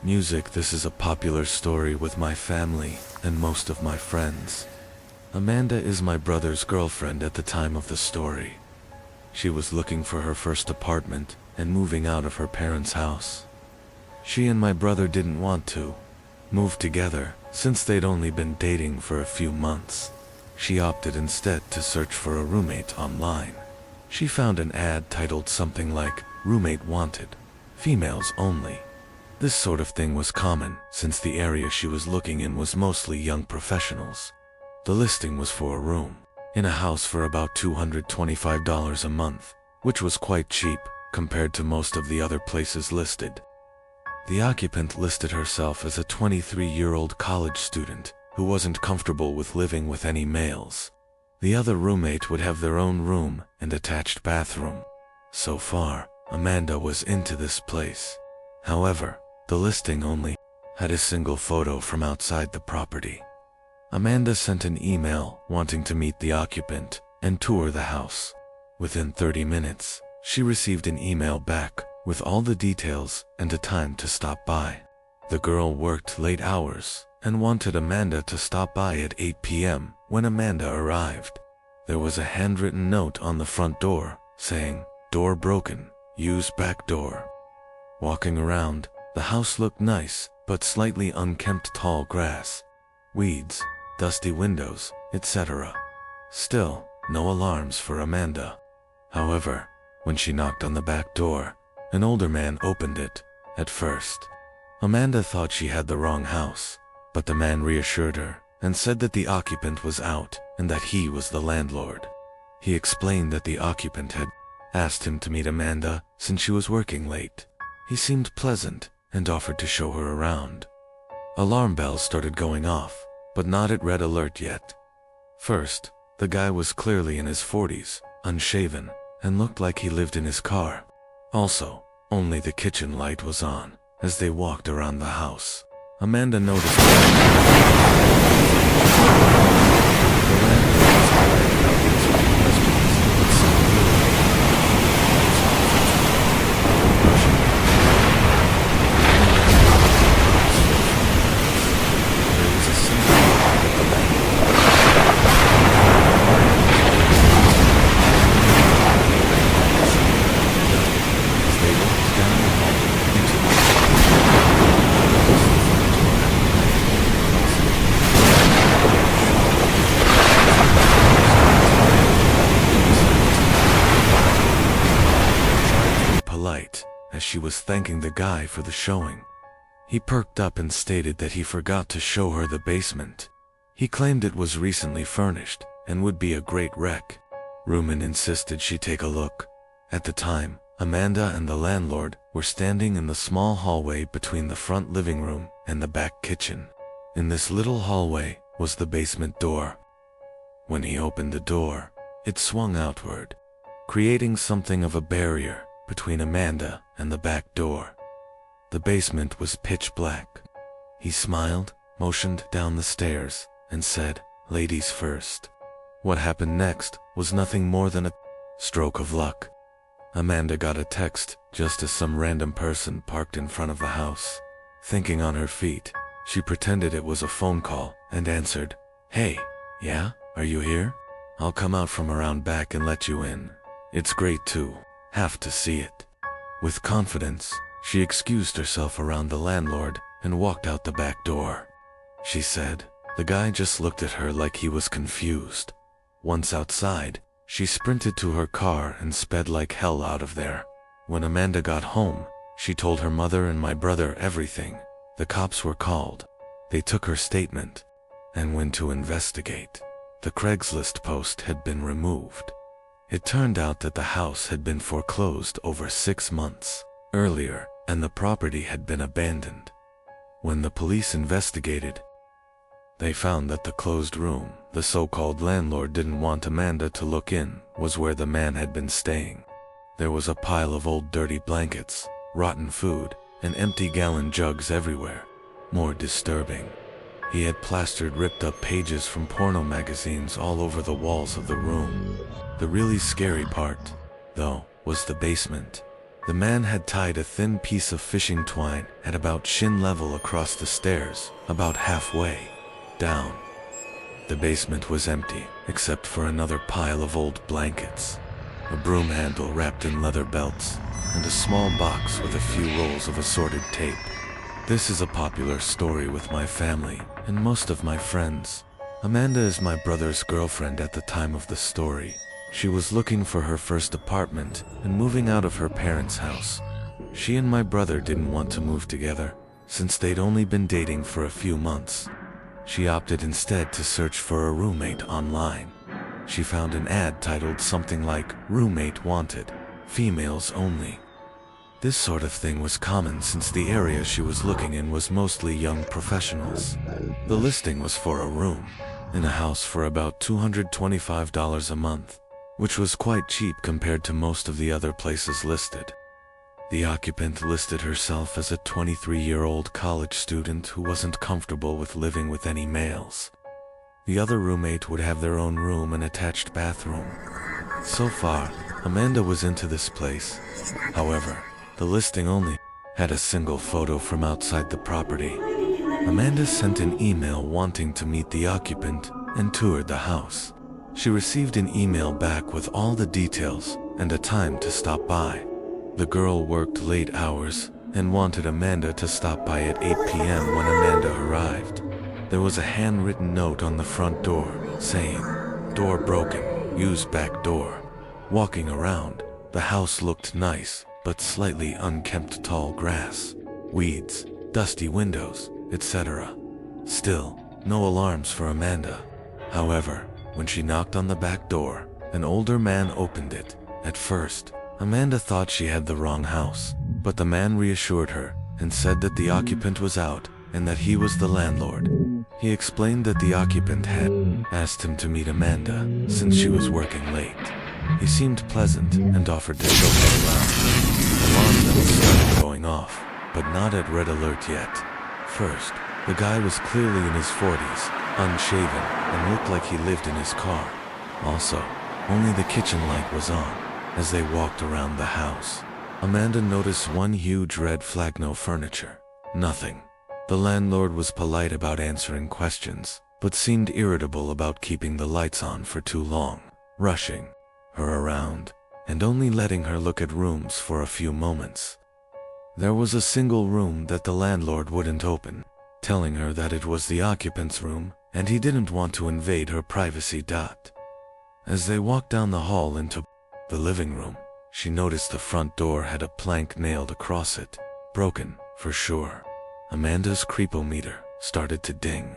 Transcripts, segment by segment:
Music. This is a popular story with my family and most of my friends. Amanda is my brother's girlfriend at the time of the story. She was looking for her first apartment and moving out of her parents' house. She and my brother didn't want to move together since they'd only been dating for a few months. She opted instead to search for a roommate online. She found an ad titled something like "Roommate Wanted, Females Only." This sort of thing was common since the area she was looking in was mostly young professionals. The listing was for a room in a house for about $225 a month, which was quite cheap compared to most of the other places listed. The occupant listed herself as a 23-year-old college student who wasn't comfortable with living with any males. The other roommate would have their own room and attached bathroom. So far, Amanda was into this place. However, the listing only had a single photo from outside the property. Amanda sent an email wanting to meet the occupant and tour the house. Within 30 minutes, she received an email back with all the details and a time to stop by. The girl worked late hours and wanted Amanda to stop by at 8 p.m. when Amanda arrived. There was a handwritten note on the front door saying, "Door broken, use back door." Walking around, the house looked nice, but slightly unkempt tall grass, weeds, dusty windows, etc. Still, no alarms for Amanda. However, when she knocked on the back door, an older man opened it. At first, Amanda thought she had the wrong house, but the man reassured her and said that the occupant was out and that he was the landlord. He explained that the occupant had asked him to meet Amanda since she was working late. He seemed pleasant and offered to show her around. Alarm bells started going off, but not at red alert yet. First, the guy was clearly in his 40s, unshaven, and looked like he lived in his car. Also, only the kitchen light was on as they walked around the house. Amanda noticed as she was thanking the guy for the showing. He perked up and stated that he forgot to show her the basement. He claimed it was recently furnished and would be a great wreck. Ruman insisted she take a look. At the time, Amanda and the landlord were standing in the small hallway between the front living room and the back kitchen. In this little hallway was the basement door. When he opened the door, it swung outward, creating something of a barrier between Amanda and the back door. The basement was pitch black. He smiled, motioned down the stairs, and said, "Ladies first." What happened next was nothing more than a stroke of luck. Amanda got a text just as some random person parked in front of the house. Thinking on her feet, she pretended it was a phone call and answered, "Hey, yeah, are you here? I'll come out from around back and let you in. It's great too. Have to see it." With confidence, she excused herself around the landlord and walked out the back door. She said, the guy just looked at her like he was confused. Once outside, she sprinted to her car and sped like hell out of there. When Amanda got home, she told her mother and my brother everything. The cops were called. They took her statement and went to investigate. The Craigslist post had been removed. It turned out that the house had been foreclosed over 6 months earlier, and the property had been abandoned. When the police investigated, they found that the closed room the so-called landlord didn't want Amanda to look in was where the man had been staying. There was a pile of old dirty blankets, rotten food, and empty gallon jugs everywhere. More disturbing, he had plastered ripped-up pages from porno magazines all over the walls of the room. The really scary part, though, was the basement. The man had tied a thin piece of fishing twine at about shin level across the stairs, about halfway down. The basement was empty, except for another pile of old blankets, a broom handle wrapped in leather belts, and a small box with a few rolls of assorted tape. This is a popular story with my family and most of my friends. Amanda is my brother's girlfriend at the time of the story. She was looking for her first apartment and moving out of her parents' house. She and my brother didn't want to move together, since they'd only been dating for a few months. She opted instead to search for a roommate online. She found an ad titled something like "Roommate Wanted, Females Only." This sort of thing was common since the area she was looking in was mostly young professionals. The listing was for a room in a house for about $225 a month, which was quite cheap compared to most of the other places listed. The occupant listed herself as a 23-year-old college student who wasn't comfortable with living with any males. The other roommate would have their own room and attached bathroom. So far, Amanda was into this place. However, the listing only had a single photo from outside the property. Amanda sent an email wanting to meet the occupant and toured the house. She received an email back with all the details and a time to stop by. The girl worked late hours and wanted Amanda to stop by at 8 p.m. when Amanda arrived. There was a handwritten note on the front door saying, "Door broken, use back door." Walking around, the house looked nice, but slightly unkempt tall grass, weeds, dusty windows, etc. Still, no alarms for Amanda. However, when she knocked on the back door, an older man opened it. At first, Amanda thought she had the wrong house, but the man reassured her and said that the occupant was out and that he was the landlord. He explained that the occupant had asked him to meet Amanda since she was working late. He seemed pleasant and offered to show her around. Alarm bells started going off, but not at red alert yet. First, the guy was clearly in his 40s, unshaven, and looked like he lived in his car. Also, only the kitchen light was on. As they walked around the house, Amanda noticed one huge red flag: no furniture, nothing. The landlord was polite about answering questions, but seemed irritable about keeping the lights on for too long, rushing her around, and only letting her look at rooms for a few moments. There was a single room that the landlord wouldn't open, telling her that it was the occupant's room and he didn't want to invade her privacy. As they walked down the hall into the living room, she noticed the front door had a plank nailed across it, broken, for sure. Amanda's creepometer started to ding.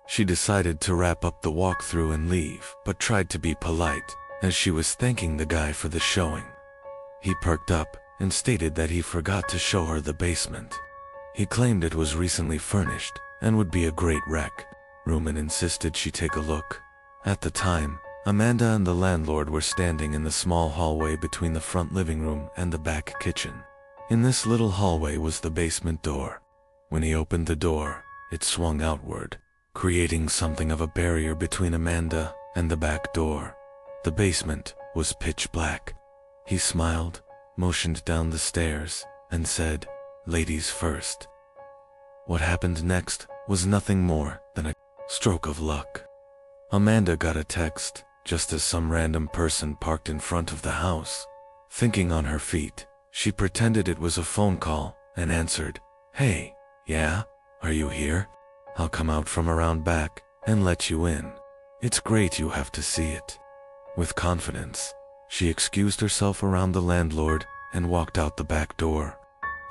She decided to wrap up the walkthrough and leave, but tried to be polite, as she was thanking the guy for the showing. He perked up and stated that he forgot to show her the basement. He claimed it was recently furnished and would be a great wreck room and insisted she take a look. At the time, Amanda and the landlord were standing in the small hallway between the front living room and the back kitchen. In this little hallway was the basement door. When he opened the door, it swung outward, creating something of a barrier between Amanda and the back door. The basement was pitch black. He smiled, motioned down the stairs, and said, "Ladies first." What happened next was nothing more than a stroke of luck. Amanda got a text just as some random person parked in front of the house. Thinking on her feet, she pretended it was a phone call and answered, "Hey, yeah, are you here? I'll come out from around back and let you in. It's great you have to see it." With confidence, she excused herself around the landlord and walked out the back door.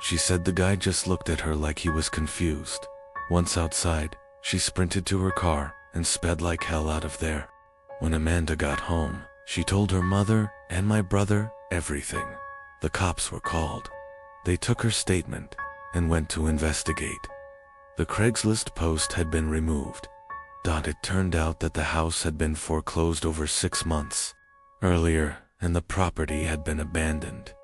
She said the guy just looked at her like he was confused. Once outside, she sprinted to her car and sped like hell out of there. When Amanda got home, she told her mother and my brother everything. The cops were called. They took her statement and went to investigate. The Craigslist post had been removed. It turned out that the house had been foreclosed over 6 months earlier and the property had been abandoned.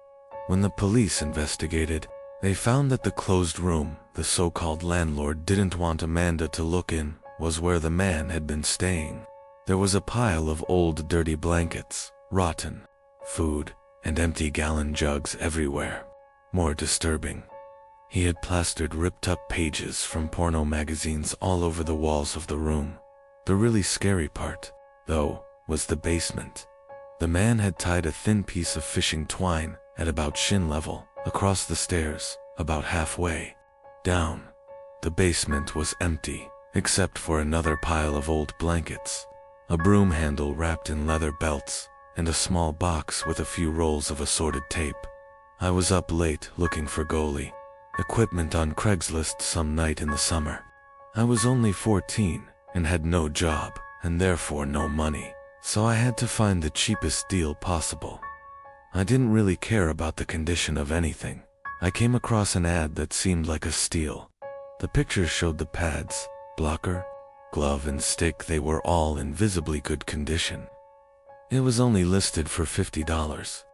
When the police investigated, they found that the closed room the so-called landlord didn't want Amanda to look in was where the man had been staying. There was a pile of old dirty blankets, rotten food, and empty gallon jugs everywhere. more disturbing. He had plastered ripped-up pages from porno magazines all over the walls of the room. The really scary part, though, was the basement. The man had tied a thin piece of fishing twine at about shin level across the stairs, about halfway down. The basement was empty, except for another pile of old blankets, a broom handle wrapped in leather belts, and a small box with a few rolls of assorted tape. I was up late looking for goalie equipment on Craigslist some night in the summer. I was only 14 and had no job and therefore no money, so I had to find the cheapest deal possible. I didn't really care about the condition of anything. I came across an ad that seemed like a steal. The pictures showed the pads, blocker, glove and stick. They were all in visibly good condition. It was only listed for $50.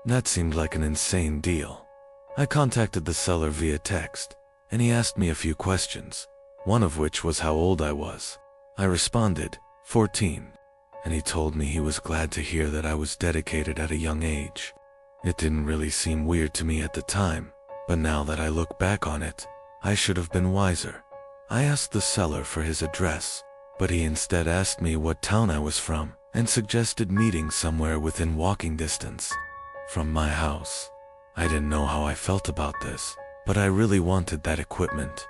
That seemed like an insane deal. I contacted the seller via text, and he asked me a few questions, one of which was how old I was. I responded, 14, and he told me he was glad to hear that I was dedicated at a young age. It didn't really seem weird to me at the time, but now that I look back on it, I should have been wiser. I asked the seller for his address, but he instead asked me what town I was from and suggested meeting somewhere within walking distance from my house. I didn't know how I felt about this, but I really wanted that equipment.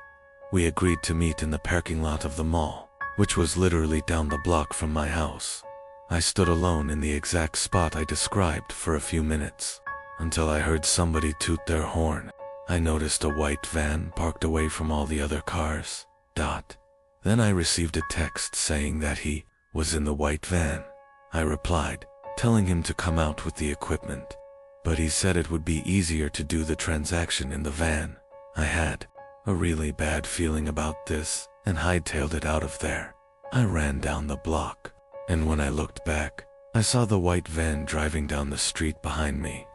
We agreed to meet in the parking lot of the mall, which was literally down the block from my house. I stood alone in the exact spot I described for a few minutes, until I heard somebody toot their horn. I noticed a white van parked away from all the other cars. Then I received a text saying that he was in the white van. I replied, telling him to come out with the equipment, but he said it would be easier to do the transaction in the van. I had a really bad feeling about this and hightailed it out of there. I ran down the block, and when I looked back, I saw the white van driving down the street behind me.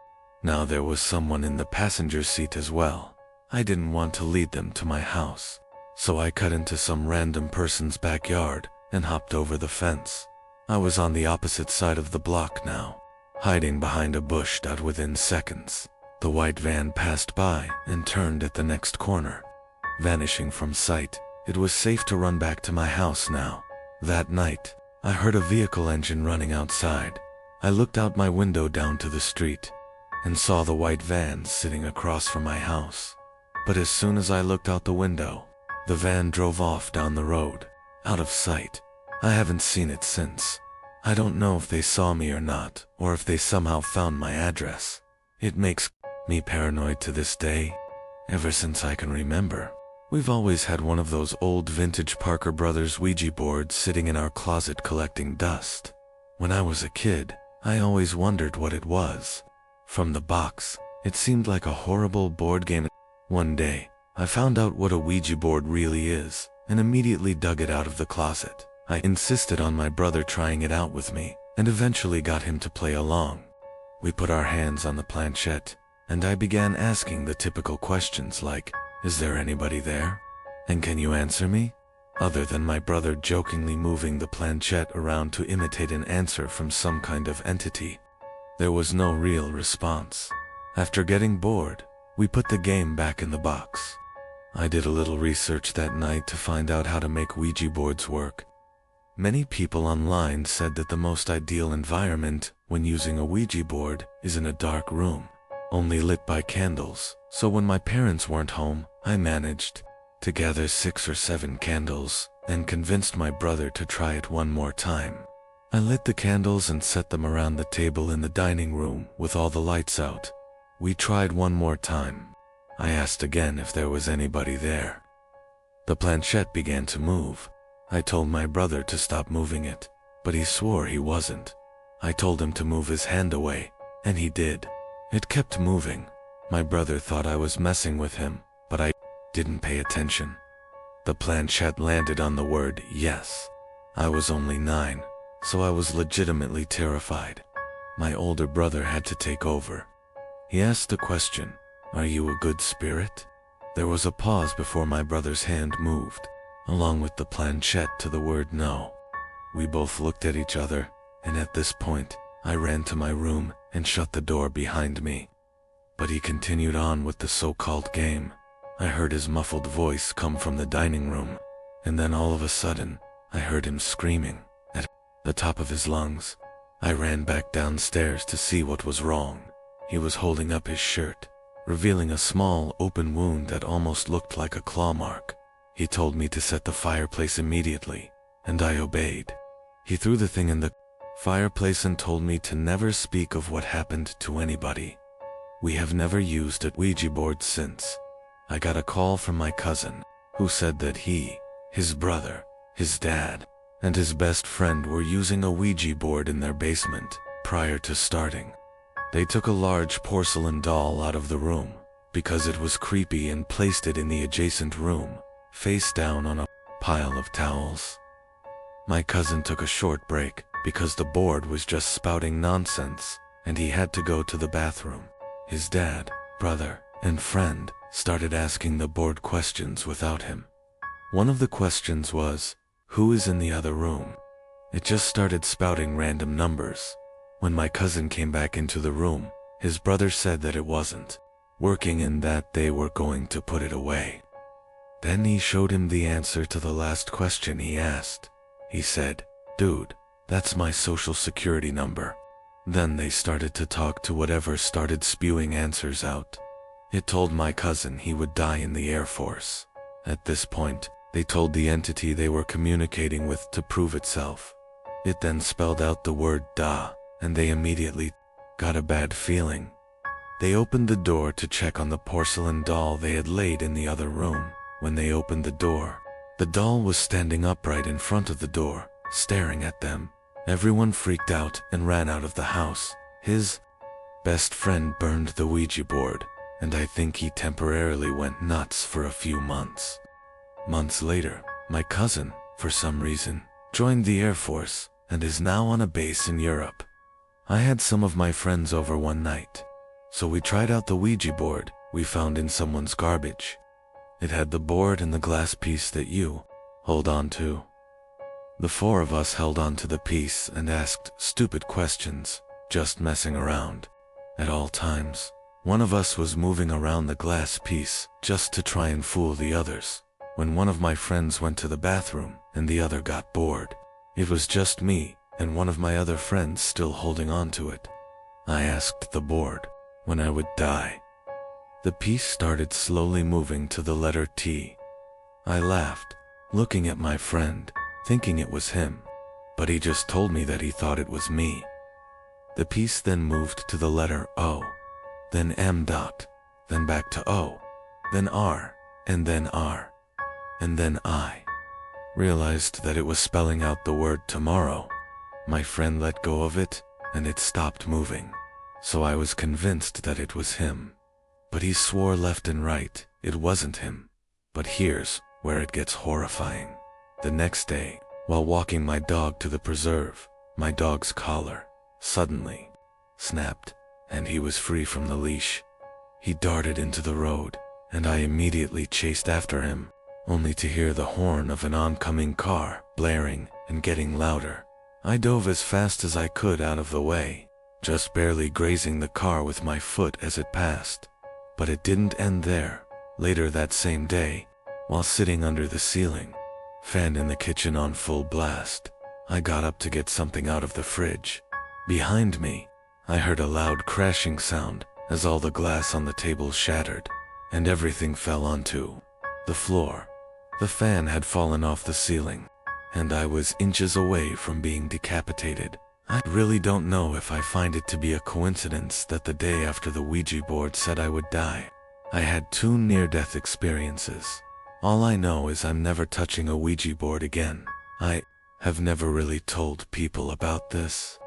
Now there was someone in the passenger seat as well. I didn't want to lead them to my house, so I cut into some random person's backyard and hopped over the fence. I was on the opposite side of the block now, hiding behind a bush. Within seconds, the white van passed by and turned at the next corner, vanishing from sight. It was safe to run back to my house now. That night, I heard a vehicle engine running outside. I looked out my window down to the street and saw the white van sitting across from my house. But as soon as I looked out the window, the van drove off down the road, out of sight. I haven't seen it since. I don't know if they saw me or not, or if they somehow found my address. It makes me paranoid to this day. Ever since I can remember, we've always had one of those old vintage Parker Brothers Ouija boards sitting in our closet collecting dust. When I was a kid, I always wondered what it was. From the box, it seemed like a horrible board game. One day, I found out what a Ouija board really is, and immediately dug it out of the closet. I insisted on my brother trying it out with me, and eventually got him to play along. We put our hands on the planchette, and I began asking the typical questions like, "Is there anybody there? And can you answer me?" Other than my brother jokingly moving the planchette around to imitate an answer from some kind of entity, there was no real response. After getting bored, we put the game back in the box. I did a little research that night to find out how to make Ouija boards work. Many people online said that the most ideal environment when using a Ouija board is in a dark room, only lit by candles. So when my parents weren't home, I managed to gather 6 or 7 candles and convinced my brother to try it one more time. I lit the candles and set them around the table in the dining room with all the lights out. We tried one more time. I asked again if there was anybody there. The planchette began to move. I told my brother to stop moving it, but he swore he wasn't. I told him to move his hand away, and he did. It kept moving. My brother thought I was messing with him, but I didn't pay attention. The planchette landed on the word yes. I was only 9, so I was legitimately terrified. My older brother had to take over. He asked the question, "Are you a good spirit?" There was a pause before my brother's hand moved, along with the planchette, to the word no. We both looked at each other, and at this point, I ran to my room and shut the door behind me. but he continued on with the so-called game. I heard his muffled voice come from the dining room, and then all of a sudden, I heard him screaming at the top of his lungs. I ran back downstairs to see what was wrong. He was holding up his shirt, revealing a small, open wound that almost looked like a claw mark. He told me to set the fireplace immediately, and I obeyed. He threw the thing in the fireplace and told me to never speak of what happened to anybody. We have never used a Ouija board since. I got a call from my cousin, who said that he, his brother, his dad, and his best friend were using a Ouija board in their basement prior to starting. They took a large porcelain doll out of the room because it was creepy and placed it in the adjacent room, face down on a pile of towels. My cousin took a short break because the board was just spouting nonsense and he had to go to the bathroom. His dad, brother, and friend started asking the board questions without him. One of the questions was, "Who is in the other room?" It just started spouting random numbers. When my cousin came back into the room, his brother said that it wasn't working and that they were going to put it away. Then he showed him the answer to the last question he asked. He said, "Dude, that's my social security number." Then they started to talk to whatever started spewing answers out. It told my cousin he would die in the Air Force. At this point, they told the entity they were communicating with to prove itself. It then spelled out the word "da," and they immediately got a bad feeling. They opened the door to check on the porcelain doll they had laid in the other room. When they opened the door, the doll was standing upright in front of the door, staring at them. Everyone freaked out and ran out of the house. His best friend burned the Ouija board, and I think he temporarily went nuts for a few months. Months later, my cousin, for some reason, joined the Air Force and is now on a base in Europe. I had some of my friends over one night, so we tried out the Ouija board we found in someone's garbage. It had the board and the glass piece that you hold on to. The four of us held on to the piece and asked stupid questions, just messing around. At all times, one of us was moving around the glass piece just to try and fool the others. When one of my friends went to the bathroom and the other got bored, it was just me and one of my other friends still holding on to it. I asked the board when I would die. The piece started slowly moving to the letter T. I laughed, looking at my friend, thinking it was him, but he just told me that he thought it was me. The piece then moved to the letter O, then M dot, then back to O, then R, and then R, and then I realized that it was spelling out the word tomorrow. My friend let go of it, and it stopped moving, so I was convinced that it was him. But he swore left and right it wasn't him. But here's where it gets horrifying. The next day, while walking my dog to the preserve, my dog's collar suddenly snapped, and he was free from the leash. He darted into the road, and I immediately chased after him, only to hear the horn of an oncoming car blaring and getting louder. I dove as fast as I could out of the way, just barely grazing the car with my foot as it passed. But it didn't end there. Later that same day, while sitting under the ceiling fan in the kitchen on full blast, I got up to get something out of the fridge. Behind me, I heard a loud crashing sound as all the glass on the table shattered, and everything fell onto the floor. The fan had fallen off the ceiling, and I was inches away from being decapitated. I really don't know if I find it to be a coincidence that the day after the Ouija board said I would die, I had 2 near-death experiences. All I know is I'm never touching a Ouija board again. I have never really told people about this.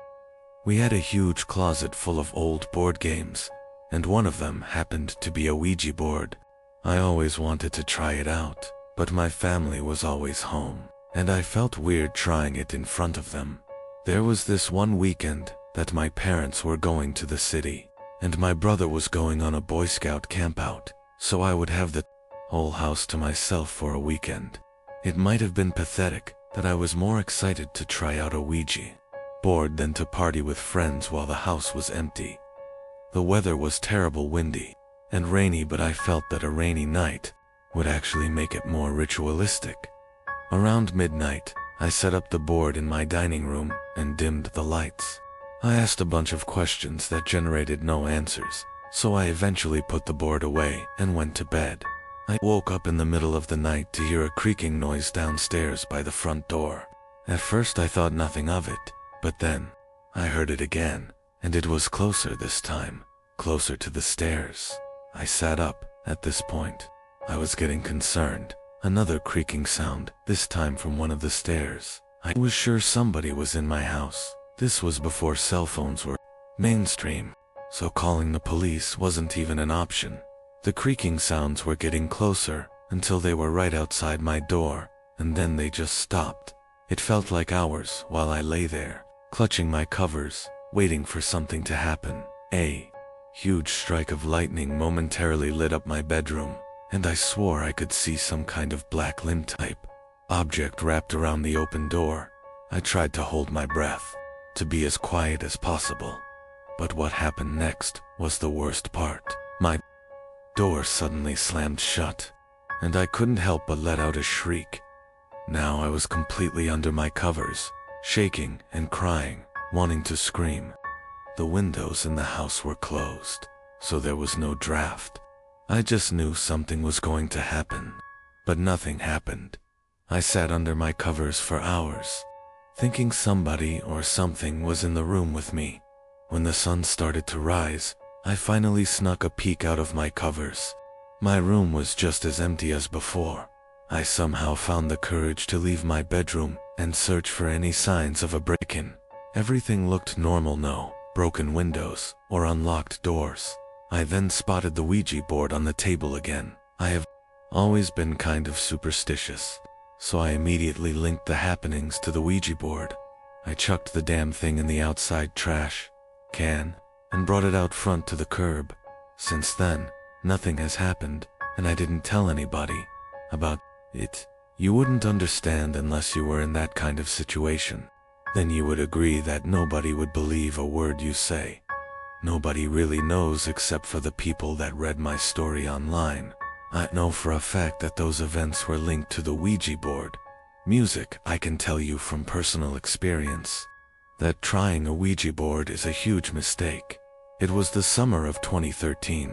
We had a huge closet full of old board games, and one of them happened to be a Ouija board. I always wanted to try it out, but my family was always home, and I felt weird trying it in front of them. There was this one weekend that my parents were going to the city, and my brother was going on a Boy Scout campout, so I would have the whole house to myself for a weekend. It might have been pathetic that I was more excited to try out a Ouija board than to party with friends while the house was empty. The weather was terrible windy and rainy, but I felt that a rainy night would actually make it more ritualistic. Around midnight, I set up the board in my dining room and dimmed the lights. I asked a bunch of questions that generated no answers, so I eventually put the board away and went to bed. I woke up in the middle of the night to hear a creaking noise downstairs by the front door. At first I thought nothing of it, but then I heard it again, and it was closer this time, closer to the stairs. I sat up. At this point, I was getting concerned. Another creaking sound, this time from one of the stairs. I was sure somebody was in my house. This was before cell phones were mainstream, so calling the police wasn't even an option. The creaking sounds were getting closer until they were right outside my door, and then they just stopped. It felt like hours while I lay there, clutching my covers, waiting for something to happen. A huge strike of lightning momentarily lit up my bedroom, and I swore I could see some kind of black lint type object wrapped around the open door. I tried to hold my breath, to be as quiet as possible. But what happened next was the worst part. My door suddenly slammed shut, and I couldn't help but let out a shriek. Now I was completely under my covers, shaking and crying, wanting to scream. The windows in the house were closed, so there was no draft. I just knew something was going to happen, but nothing happened. I sat under my covers for hours, thinking somebody or something was in the room with me. When the sun started to rise, I finally snuck a peek out of my covers. My room was just as empty as before. I somehow found the courage to leave my bedroom and search for any signs of a break-in. Everything looked normal, no broken windows or unlocked doors. I then spotted the Ouija board on the table again. I have always been kind of superstitious, so I immediately linked the happenings to the Ouija board. I chucked the damn thing in the outside trash can and brought it out front to the curb. Since then, nothing has happened, and I didn't tell anybody about it. You wouldn't understand unless you were in that kind of situation. Then you would agree that nobody would believe a word you say. Nobody really knows except for the people that read my story online. I know for a fact that those events were linked to the Ouija board. Music, I can tell you from personal experience that trying a Ouija board is a huge mistake. It was the summer of 2013.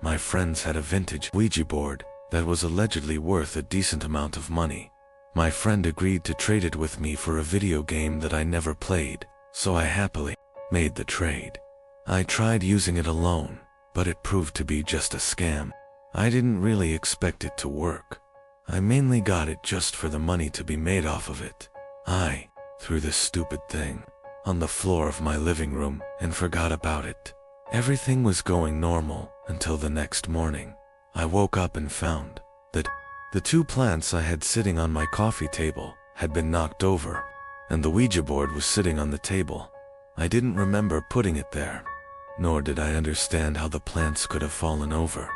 My friends had a vintage Ouija board that was allegedly worth a decent amount of money. My friend agreed to trade it with me for a video game that I never played, so I happily made the trade. I tried using it alone, but it proved to be just a scam. I didn't really expect it to work. I mainly got it just for the money to be made off of it. I threw this stupid thing on the floor of my living room and forgot about it. Everything was going normal until the next morning. I woke up and found that the two plants I had sitting on my coffee table had been knocked over, and the Ouija board was sitting on the table. I didn't remember putting it there, nor did I understand how the plants could have fallen over.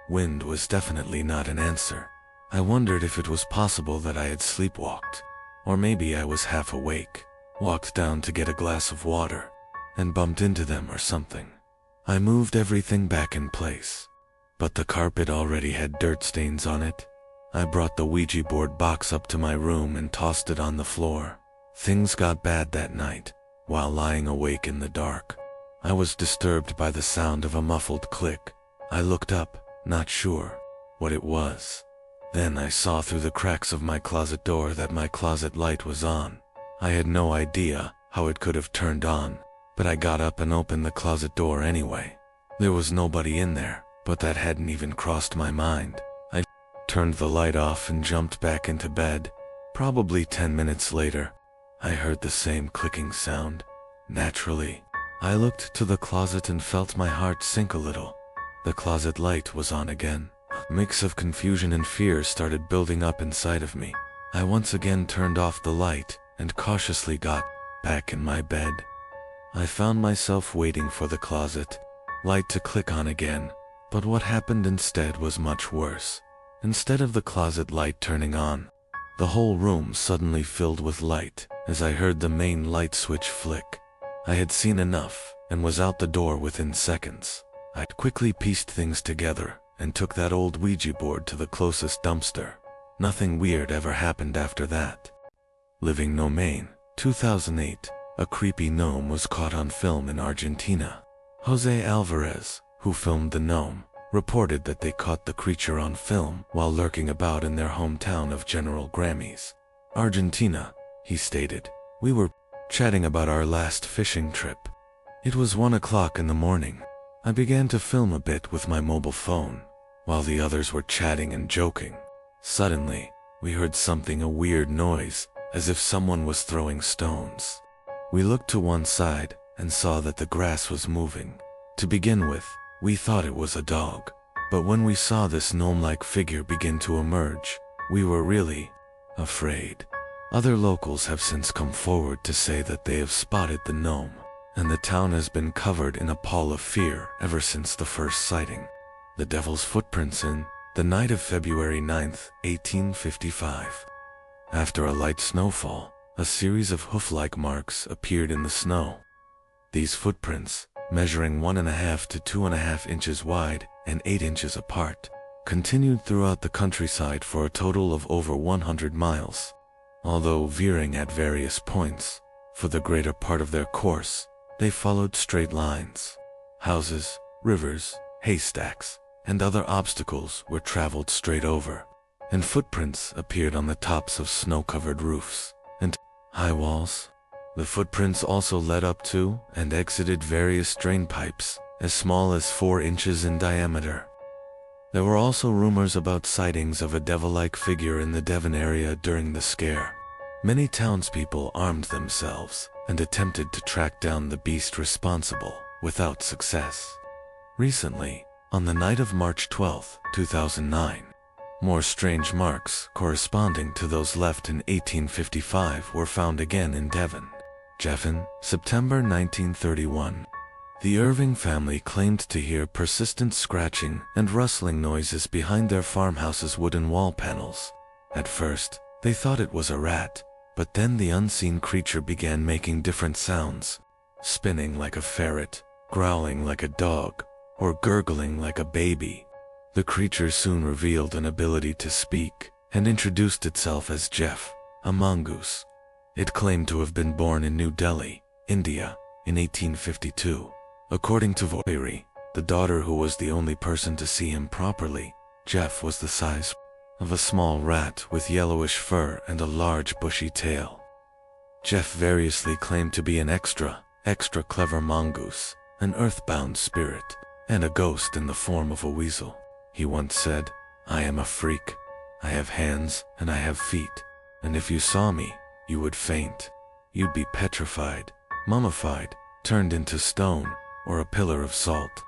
Wind was definitely not an answer. I wondered if it was possible that I had sleepwalked, or maybe I was half awake, walked down to get a glass of water, and bumped into them or something. I moved everything back in place, but the carpet already had dirt stains on it. I brought the Ouija board box up to my room and tossed it on the floor. Things got bad that night. While lying awake in the dark, I was disturbed by the sound of a muffled click. I looked up, not sure what it was. Then I saw through the cracks of my closet door that my closet light was on. I had no idea how it could have turned on, but I got up and opened the closet door anyway. There was nobody in there, but that hadn't even crossed my mind. I turned the light off and jumped back into bed. Probably 10 minutes later, I heard the same clicking sound. Naturally, I looked to the closet and felt my heart sink a little. The closet light was on again. A mix of confusion and fear started building up inside of me. I once again turned off the light and cautiously got back in my bed. I found myself waiting for the closet light to click on again, but what happened instead was much worse. Instead of the closet light turning on, the whole room suddenly filled with light as I heard the main light switch flick. I had seen enough and was out the door within seconds. I quickly pieced things together and took that old Ouija board to the closest dumpster. Nothing weird ever happened after that. Living No, Maine, 2008. A creepy gnome was caught on film in Argentina. Jose Alvarez, who filmed the gnome, reported that they caught the creature on film while lurking about in their hometown of General Grammys, Argentina. He stated, "We were chatting about our last fishing trip. It was 1 o'clock in the morning. I began to film a bit with my mobile phone, while the others were chatting and joking. Suddenly, we heard something, a weird noise, as if someone was throwing stones. We looked to one side and saw that the grass was moving. To begin with, we thought it was a dog, but when we saw this gnome-like figure begin to emerge, we were really afraid." Other locals have since come forward to say that they have spotted the gnome, and the town has been covered in a pall of fear ever since the first sighting. The devil's footprints in the night of February 9th, 1855. After a light snowfall, a series of hoof-like marks appeared in the snow. These footprints, measuring 1.5 to 2.5 inches wide and 8 inches apart, continued throughout the countryside for a total of over 100 miles. Although veering at various points, for the greater part of their course, they followed straight lines. Houses, rivers, haystacks, and other obstacles were traveled straight over, and footprints appeared on the tops of snow-covered roofs and high walls. The footprints also led up to and exited various drain pipes as small as 4 inches in diameter. There were also rumors about sightings of a devil-like figure in the Devon area during the scare. Many townspeople armed themselves and attempted to track down the beast responsible, without success. Recently, on the night of March 12, 2009, more strange marks corresponding to those left in 1855 were found again in Devon. Jeffin, September 1931. The Irving family claimed to hear persistent scratching and rustling noises behind their farmhouse's wooden wall panels. At first, they thought it was a rat, but then the unseen creature began making different sounds, spinning like a ferret, growling like a dog, or gurgling like a baby. The creature soon revealed an ability to speak and introduced itself as Jeff, a mongoose. It claimed to have been born in New Delhi, India, in 1852. According to Voiri, the daughter who was the only person to see him properly, Jeff was the size of a small rat with yellowish fur and a large bushy tail. Jeff variously claimed to be an extra clever mongoose, an earthbound spirit, and a ghost in the form of a weasel. He once said, "I am a freak. I have hands and I have feet, and if you saw me, you would faint. You'd be petrified, mummified, turned into stone, or a pillar of salt."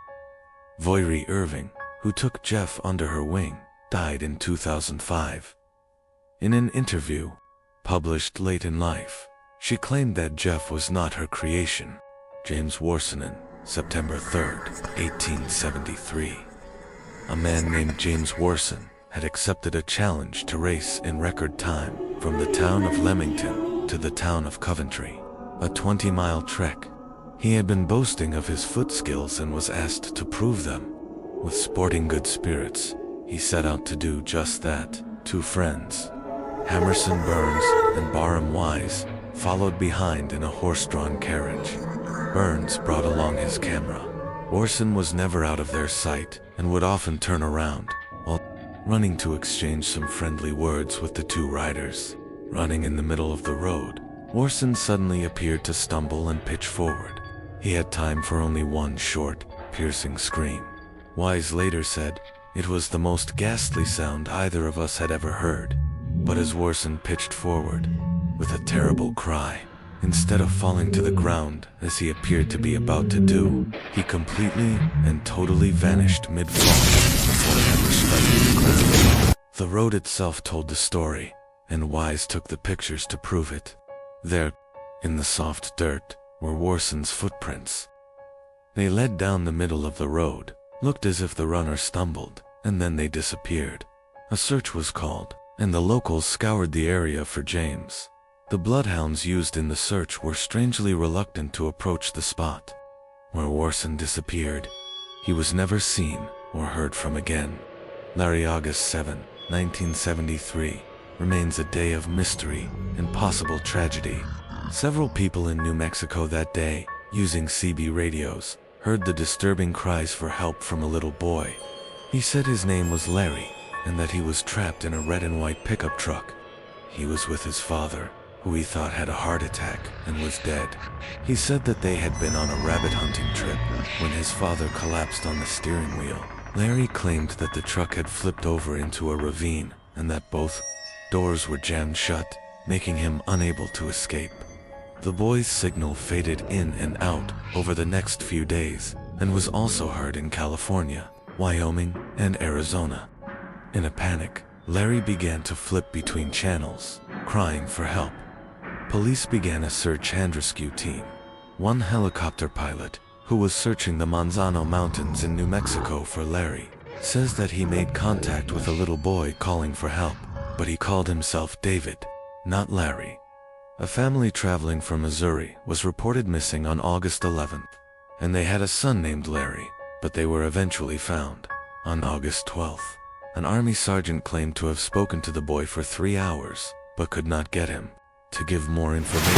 Voiri Irving, who took Jeff under her wing, died in 2005. In an interview published late in life, she claimed that Jeff was not her creation. James Worsenin, September 3rd, 1873. A man named James Worsen had accepted a challenge to race in record time from the town of Leamington to the town of Coventry, a 20-mile trek. He had been boasting of his foot skills and was asked to prove them. With sporting good spirits, he set out to do just that. 2 friends, Hammerson Burns and Barham Wise, followed behind in a horse-drawn carriage. Burns brought along his camera. Worsen was never out of their sight and would often turn around, while running to exchange some friendly words with the 2 riders. Running in the middle of the road, Worsen suddenly appeared to stumble and pitch forward. He had time for only one short, piercing scream. Wise later said, "It was the most ghastly sound either of us had ever heard." But as Worsen pitched forward, with a terrible cry, instead of falling to the ground as he appeared to be about to do, he completely and totally vanished mid-fall before ever striking the ground. The road itself told the story, and Wise took the pictures to prove it. There, in the soft dirt, were Worsen's footprints. They led down the middle of the road, looked as if the runner stumbled, and then they disappeared. A search was called, and the locals scoured the area for James. The bloodhounds used in the search were strangely reluctant to approach the spot where Warson disappeared. He was never seen or heard from again. Larry, August 7, 1973, remains a day of mystery and possible tragedy. Several people in New Mexico that day, using CB radios, heard the disturbing cries for help from a little boy. He said his name was Larry and that he was trapped in a red and white pickup truck. He was with his father, who he thought had a heart attack and was dead. He said that they had been on a rabbit hunting trip when his father collapsed on the steering wheel. Larry claimed that the truck had flipped over into a ravine and that both doors were jammed shut, making him unable to escape. The boy's signal faded in and out over the next few days and was also heard in California, Wyoming, and Arizona. In a panic, Larry began to flip between channels, crying for help. Police began a search and rescue team. One helicopter pilot, who was searching the Manzano Mountains in New Mexico for Larry, says that he made contact with a little boy calling for help, but he called himself David, not Larry. A family traveling from Missouri was reported missing on August 11th, and they had a son named Larry, but they were eventually found. On August 12th, an Army sergeant claimed to have spoken to the boy for 3 hours, but could not get him to give more information.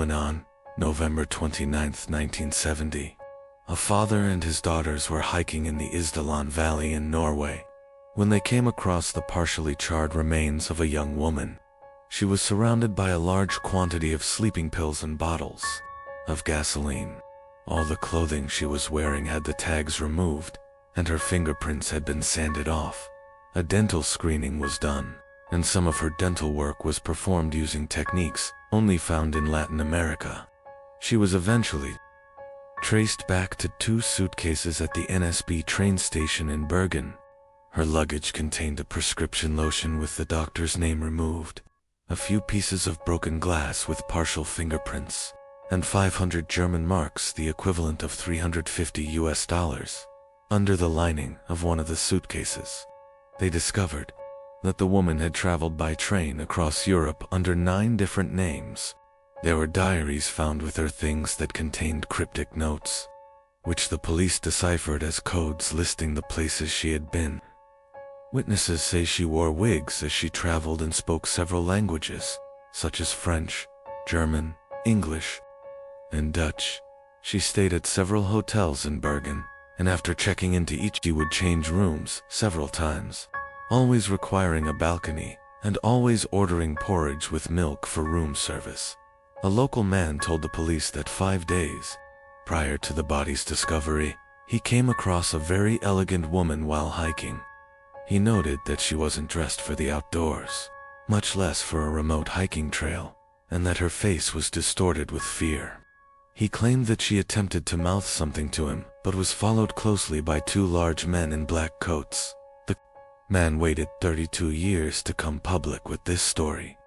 On November 29, 1970, a father and his daughters were hiking in the Isdalon Valley in Norway when they came across the partially charred remains of a young woman. She was surrounded by a large quantity of sleeping pills and bottles of gasoline. All the clothing she was wearing had the tags removed, and her fingerprints had been sanded off. A dental screening was done, and some of her dental work was performed using techniques only found in Latin America. She was eventually traced back to 2 suitcases at the NSB train station in Bergen. Her luggage contained a prescription lotion with the doctor's name removed, a few pieces of broken glass with partial fingerprints, and 500 German marks, the equivalent of $350. Under the lining of one of the suitcases, they discovered that the woman had traveled by train across Europe under 9 different names. There were diaries found with her, things that contained cryptic notes, which the police deciphered as codes listing the places she had been. Witnesses say she wore wigs as she traveled and spoke several languages, such as French, German, English, and Dutch. She stayed at several hotels in Bergen, and after checking into each, she would change rooms several times, always requiring a balcony, and always ordering porridge with milk for room service. A local man told the police that 5 days prior to the body's discovery, he came across a very elegant woman while hiking. He noted that she wasn't dressed for the outdoors, much less for a remote hiking trail, and that her face was distorted with fear. He claimed that she attempted to mouth something to him, but was followed closely by 2 large men in black coats. Man waited 32 years to come public with this story,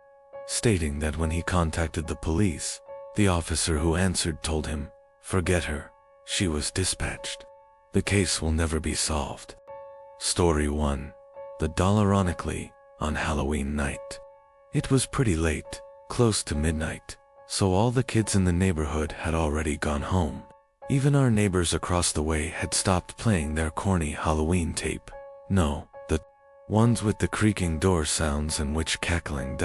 stating that when he contacted the police, the officer who answered told him, "Forget her, she was dispatched. The case will never be solved." Story 1. The doll. Ironically, on Halloween night, it was pretty late, close to midnight, so all the kids in the neighborhood had already gone home. Even our neighbors across the way had stopped playing their corny Halloween tape. No, the ones with the creaking door sounds and witch cackling.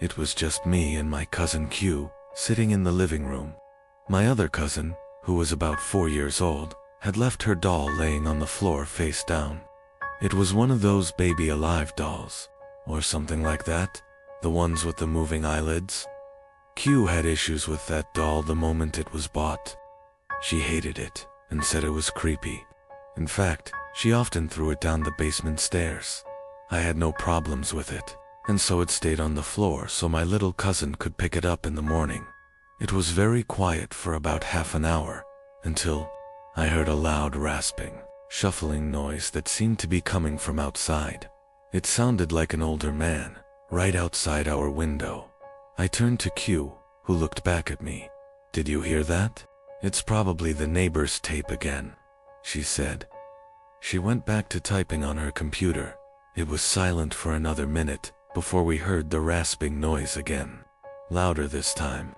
It was just me and my cousin Q, sitting in the living room. My other cousin, who was about 4 years old, had left her doll laying on the floor face down. It was one of those baby alive dolls, or something like that, the ones with the moving eyelids. Q had issues with that doll the moment it was bought. She hated it, and said it was creepy. In fact, she often threw it down the basement stairs. I had no problems with it, and so it stayed on the floor so my little cousin could pick it up in the morning. It was very quiet for about half an hour, until I heard a loud rasping, shuffling noise that seemed to be coming from outside. It sounded like an older man, right outside our window. I turned to Q, who looked back at me. "Did you hear that? It's probably the neighbor's tape again," she said. She went back to typing on her computer. It was silent for another minute before we heard the rasping noise again. Louder this time.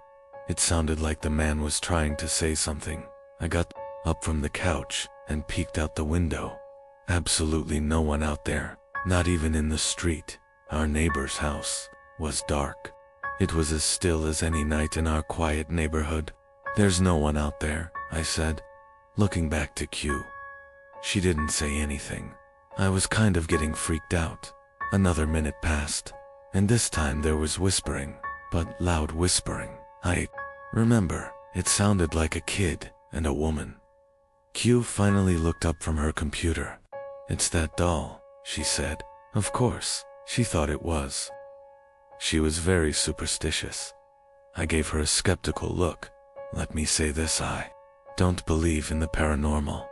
It sounded like the man was trying to say something. I got up from the couch and peeked out the window. Absolutely no one out there, not even in the street. Our neighbor's house was dark. It was as still as any night in our quiet neighborhood. "There's no one out there," I said, looking back to Q. She didn't say anything. I was kind of getting freaked out. Another minute passed, and this time there was whispering, but loud whispering. I remember, it sounded like a kid and a woman. Q finally looked up from her computer. "It's that doll," she said. Of course, she thought it was. She was very superstitious. I gave her a skeptical look. Let me say this, I don't believe in the paranormal.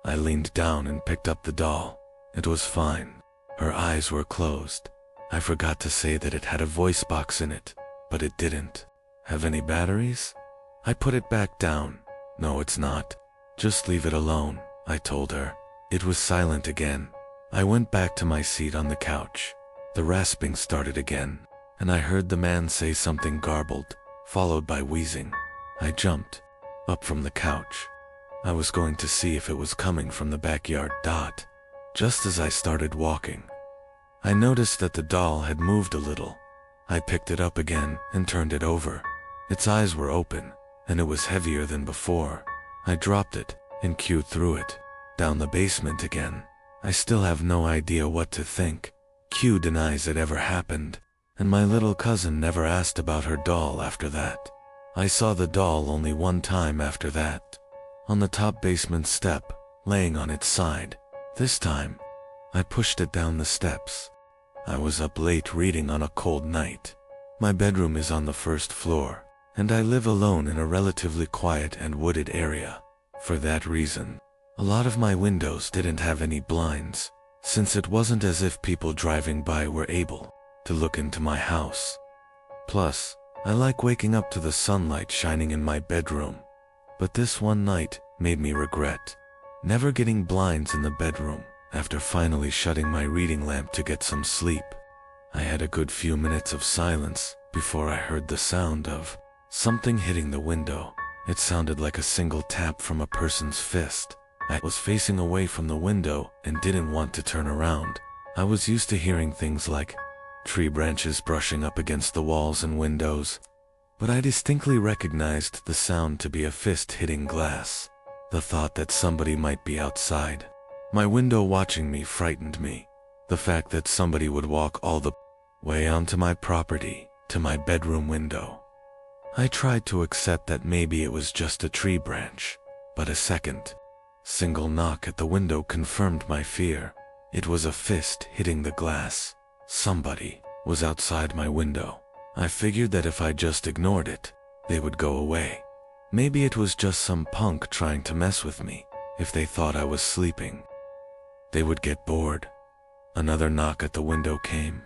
I leaned down and picked up the doll. It was fine. Her eyes were closed. I forgot to say that it had a voice box in it, but it didn't. "Have any batteries?" I put it back down. "No, it's not. Just leave it alone," I told her. It was silent again. I went back to my seat on the couch. The rasping started again, and I heard the man say something garbled, followed by wheezing. I jumped up from the couch. I was going to see if it was coming from the backyard. Just as I started walking, I noticed that the doll had moved a little. I picked it up again and turned it over. Its eyes were open, and it was heavier than before. I dropped it, and Q threw it down the basement again. I still have no idea what to think. Q denies it ever happened, and my little cousin never asked about her doll after that. I saw the doll only one time after that, on the top basement step, laying on its side. This time, I pushed it down the steps. I was up late reading on a cold night. My bedroom is on the first floor, and I live alone in a relatively quiet and wooded area. For that reason, a lot of my windows didn't have any blinds, since it wasn't as if people driving by were able to look into my house. Plus, I like waking up to the sunlight shining in my bedroom. But this one night made me regret never getting blinds in the bedroom after finally shutting my reading lamp to get some sleep. I had a good few minutes of silence before I heard the sound of something hitting the window. It sounded like a single tap from a person's fist. I was facing away from the window and didn't want to turn around. I was used to hearing things like tree branches brushing up against the walls and windows, but I distinctly recognized the sound to be a fist hitting glass. The thought that somebody might be outside my window watching me frightened me. The fact that somebody would walk all the way onto my property to my bedroom window. I tried to accept that maybe it was just a tree branch, but a single knock at the window confirmed my fear. It was a fist hitting the glass. Somebody was outside my window. I figured that if I just ignored it, they would go away. Maybe it was just some punk trying to mess with me. If they thought I was sleeping, they would get bored. Another knock at the window came,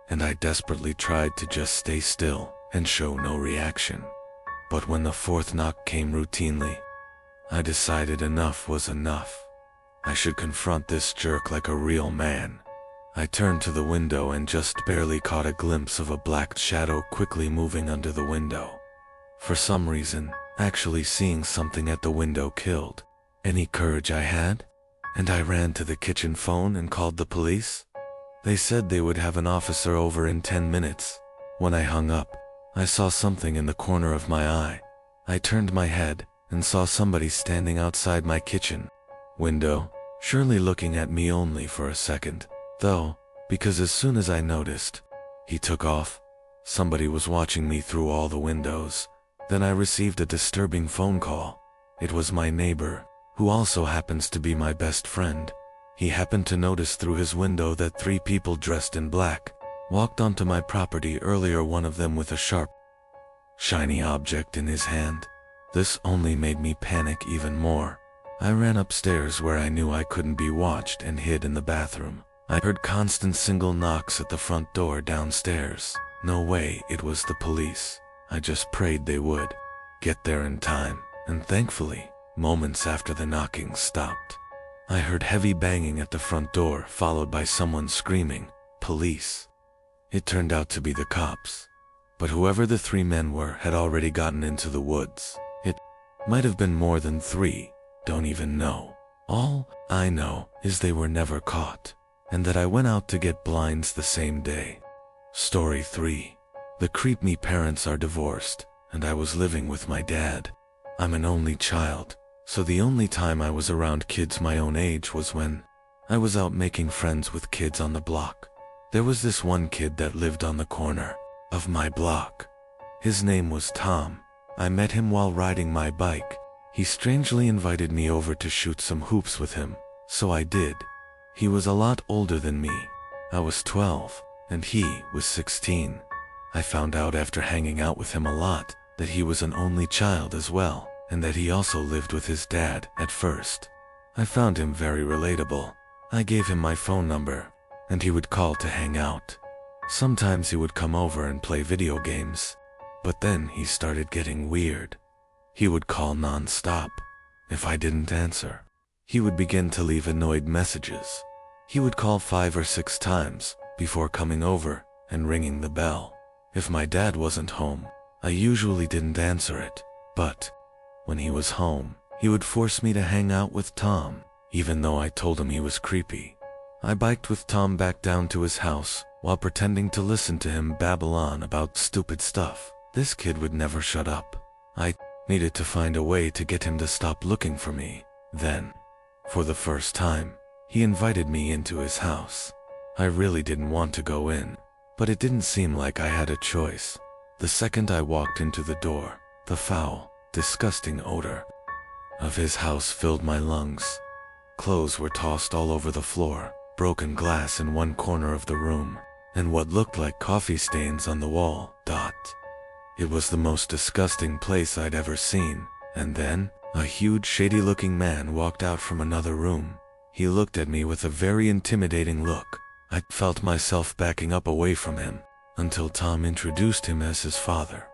and I desperately tried to just stay still and show no reaction. But when the fourth knock came routinely, I decided enough was enough. I should confront this jerk like a real man. I turned to the window and just barely caught a glimpse of a black shadow quickly moving under the window. For some reason, actually seeing something at the window killed any courage I had, and I ran to the kitchen phone and called the police. They said they would have an officer over in 10 minutes. When I hung up, I saw something in the corner of my eye. I turned my head and saw somebody standing outside my kitchen window, surely looking at me only for a second, though, because as soon as I noticed, he took off. Somebody was watching me through all the windows. Then I received a disturbing phone call. It was my neighbor, who also happens to be my best friend. He happened to notice through his window that 3 people dressed in black walked onto my property earlier, one of them with a sharp, shiny object in his hand. This only made me panic even more. I ran upstairs where I knew I couldn't be watched and hid in the bathroom. I heard constant single knocks at the front door downstairs. No way it was the police. I just prayed they would get there in time, and thankfully, moments after the knocking stopped, I heard heavy banging at the front door, followed by someone screaming, "Police." It turned out to be the cops. But whoever the 3 men were had already gotten into the woods. It might have been more than 3, don't even know. All I know is they were never caught, and that I went out to get blinds the same day. Story 3. The creep. Parents are divorced, and I was living with my dad. I'm an only child, so the only time I was around kids my own age was when I was out making friends with kids on the block. There was this one kid that lived on the corner of my block. His name was Tom. I met him while riding my bike. He strangely invited me over to shoot some hoops with him, so I did. He was a lot older than me. I was 12, and he was 16. I found out after hanging out with him a lot that he was an only child as well, and that he also lived with his dad at first. I found him very relatable. I gave him my phone number, and he would call to hang out. Sometimes he would come over and play video games, but then he started getting weird. He would call non-stop. If I didn't answer, he would begin to leave annoyed messages. He would call 5 or 6 times before coming over and ringing the bell. If my dad wasn't home, I usually didn't answer it, but when he was home, he would force me to hang out with Tom, even though I told him he was creepy. I biked with Tom back down to his house while pretending to listen to him babble on about stupid stuff. This kid would never shut up. I needed to find a way to get him to stop looking for me. Then, for the first time, he invited me into his house. I really didn't want to go in, but it didn't seem like I had a choice. The second I walked into the door, the foul, disgusting odor of his house filled my lungs. Clothes were tossed all over the floor, broken glass in one corner of the room, and what looked like coffee stains on the wall. It was the most disgusting place I'd ever seen. And then, a huge shady-looking man walked out from another room. He looked at me with a very intimidating look. I felt myself backing up away from him, until Tom introduced him as his father.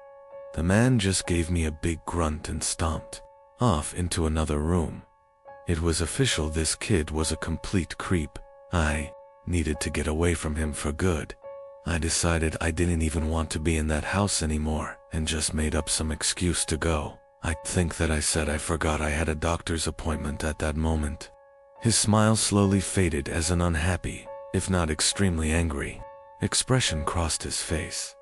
The man just gave me a big grunt and stomped off into another room. It was official, this kid was a complete creep. I needed to get away from him for good. I decided I didn't even want to be in that house anymore, and just made up some excuse to go. I think that I said I forgot I had a doctor's appointment at that moment. His smile slowly faded as an unhappy, if not extremely angry, expression crossed his face.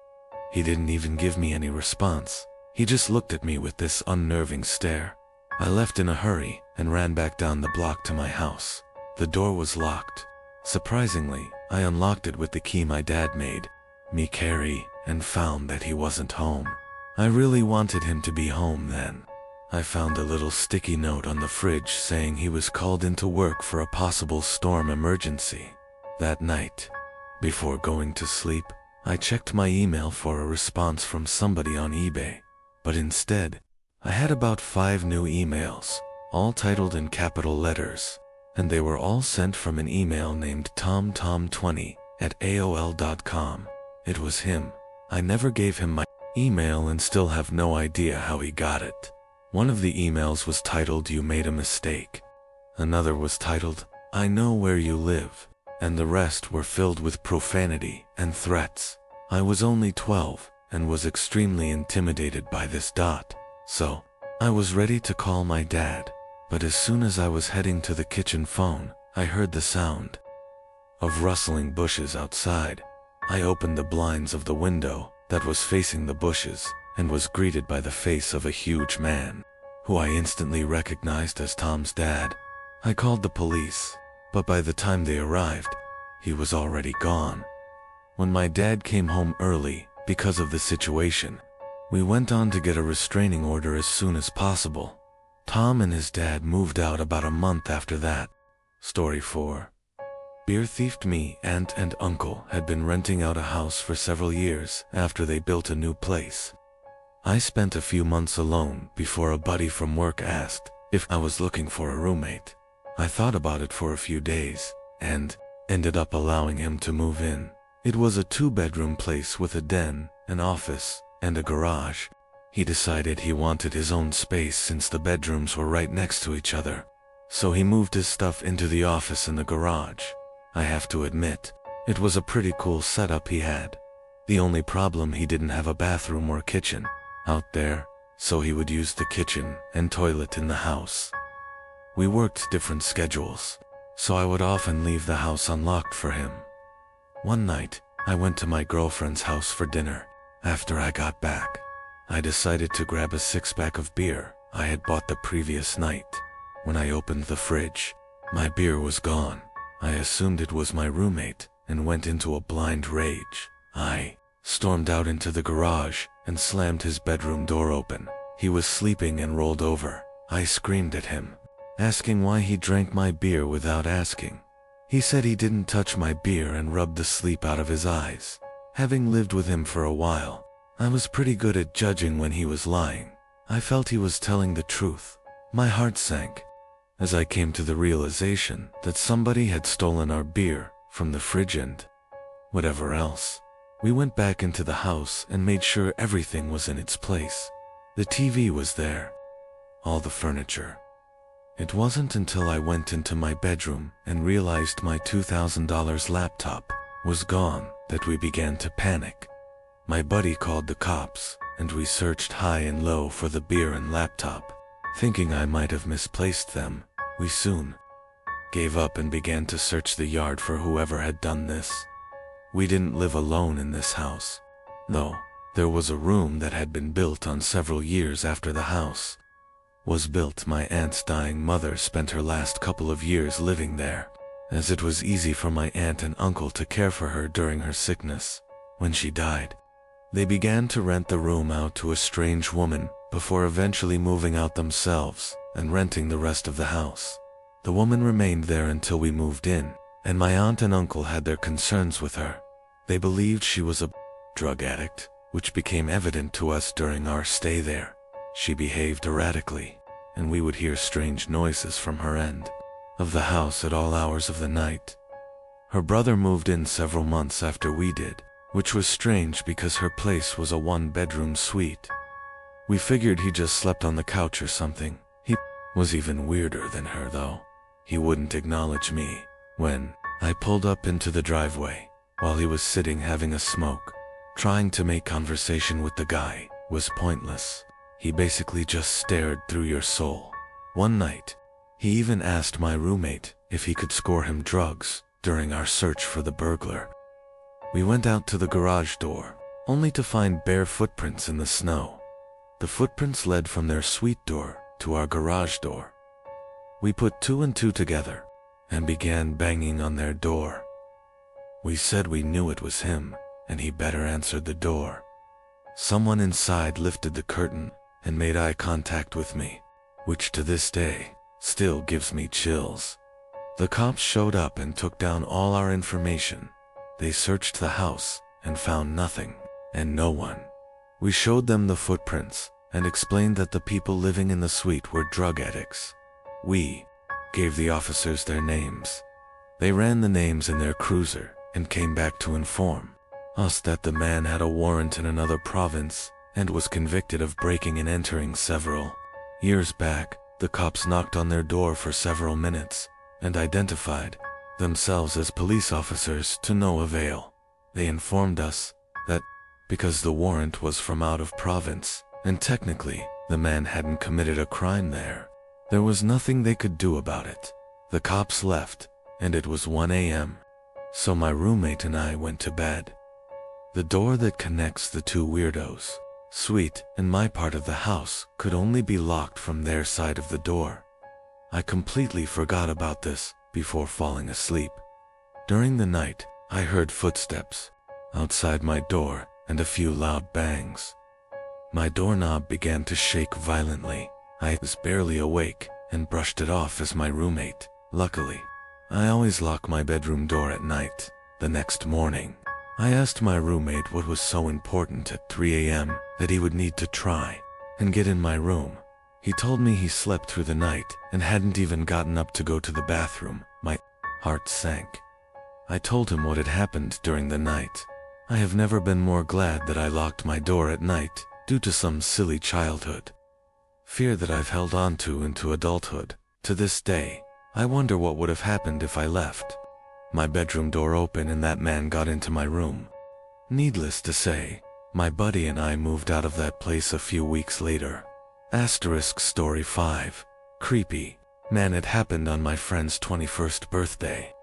He didn't even give me any response. He just looked at me with this unnerving stare. I left in a hurry and ran back down the block to my house. The door was locked. Surprisingly, I unlocked it with the key my dad made me carry and found that he wasn't home. I really wanted him to be home then. I found a little sticky note on the fridge saying he was called into work for a possible storm emergency. That night, before going to sleep, I checked my email for a response from somebody on eBay, but instead, I had about 5 new emails, all titled in capital letters, and they were all sent from an email named TomTom20@AOL.com. It was him. I never gave him my email and still have no idea how he got it. One of the emails was titled "You Made a Mistake." Another was titled "I Know Where You Live," and the rest were filled with profanity and threats. I was only 12 and was extremely intimidated by this. So, I was ready to call my dad, but as soon as I was heading to the kitchen phone, I heard the sound of rustling bushes outside. I opened the blinds of the window that was facing the bushes and was greeted by the face of a huge man, who I instantly recognized as Tom's dad. I called the police, but by the time they arrived, he was already gone. When my dad came home early because of the situation, we went on to get a restraining order as soon as possible. Tom and his dad moved out about a month after that. Story 4. Beer thiefed. Me, aunt and uncle had been renting out a house for several years after they built a new place. I spent a few months alone before a buddy from work asked if I was looking for a roommate. I thought about it for a few days and ended up allowing him to move in. It was a 2-bedroom place with a den, an office, and a garage. He decided he wanted his own space since the bedrooms were right next to each other. So he moved his stuff into the office and the garage. I have to admit, it was a pretty cool setup he had. The only problem, he didn't have a bathroom or kitchen out there, so he would use the kitchen and toilet in the house. We worked different schedules, so I would often leave the house unlocked for him. One night, I went to my girlfriend's house for dinner. After I got back, I decided to grab a 6-pack of beer I had bought the previous night. When I opened the fridge, my beer was gone. I assumed it was my roommate and went into a blind rage. I stormed out into the garage and slammed his bedroom door open. He was sleeping and rolled over. I screamed at him, asking why he drank my beer without asking. He said he didn't touch my beer and rubbed the sleep out of his eyes. Having lived with him for a while, I was pretty good at judging when he was lying. I felt he was telling the truth. My heart sank as I came to the realization that somebody had stolen our beer from the fridge and whatever else. We went back into the house and made sure everything was in its place. The TV was there, all the furniture. It wasn't until I went into my bedroom and realized my $2,000 laptop was gone that we began to panic. My buddy called the cops, and we searched high and low for the beer and laptop. Thinking I might have misplaced them, we soon gave up and began to search the yard for whoever had done this. We didn't live alone in this house, though. There was a room that had been built on several years after the house was built. My aunt's dying mother spent her last couple of years living there, as it was easy for my aunt and uncle to care for her during her sickness. When she died, they began to rent the room out to a strange woman before eventually moving out themselves and renting the rest of the house. The woman remained there until we moved in, and my aunt and uncle had their concerns with her. They believed she was a drug addict, which became evident to us during our stay there. She behaved erratically, and we would hear strange noises from her end of the house at all hours of the night. Her brother moved in several months after we did, which was strange because her place was a 1-bedroom suite. We figured he just slept on the couch or something. He was even weirder than her though. He wouldn't acknowledge me when I pulled up into the driveway while he was sitting having a smoke. Trying to make conversation with the guy was pointless. He basically just stared through your soul. One night, he even asked my roommate if he could score him drugs during our search for the burglar. We went out to the garage door, only to find bare footprints in the snow. The footprints led from their suite door to our garage door. We put 2 and 2 together and began banging on their door. We said we knew it was him, and he better answered the door. Someone inside lifted the curtain and made eye contact with me, which to this day still gives me chills. The cops showed up and took down all our information. They searched the house and found nothing and no one. We showed them the footprints and explained that the people living in the suite were drug addicts. We gave the officers their names. They ran the names in their cruiser and came back to inform us that the man had a warrant in another province and was convicted of breaking and entering several years back. The cops knocked on their door for several minutes and identified themselves as police officers to no avail. They informed us that because the warrant was from out of province and technically the man hadn't committed a crime there was nothing they could do about it. The cops left and it was 1 a.m. So my roommate and I went to bed. The door that connects the 2 weirdos' suite and my part of the house could only be locked from their side of the door. I completely forgot about this before falling asleep. During the night, I heard footsteps outside my door and a few loud bangs. My doorknob began to shake violently. I was barely awake and brushed it off as my roommate. Luckily, I always lock my bedroom door at night. The next morning, I asked my roommate what was so important at 3 a.m. that he would need to try and get in my room. He told me he slept through the night and hadn't even gotten up to go to the bathroom. My heart sank. I told him what had happened during the night. I have never been more glad that I locked my door at night due to some silly childhood fear that I've held on to into adulthood. To this day, I wonder what would have happened if I left my bedroom door open and that man got into my room. Needless to say, my buddy and I moved out of that place a few weeks later. Story 5. Creepy. Man, it happened on my friend's 21st birthday.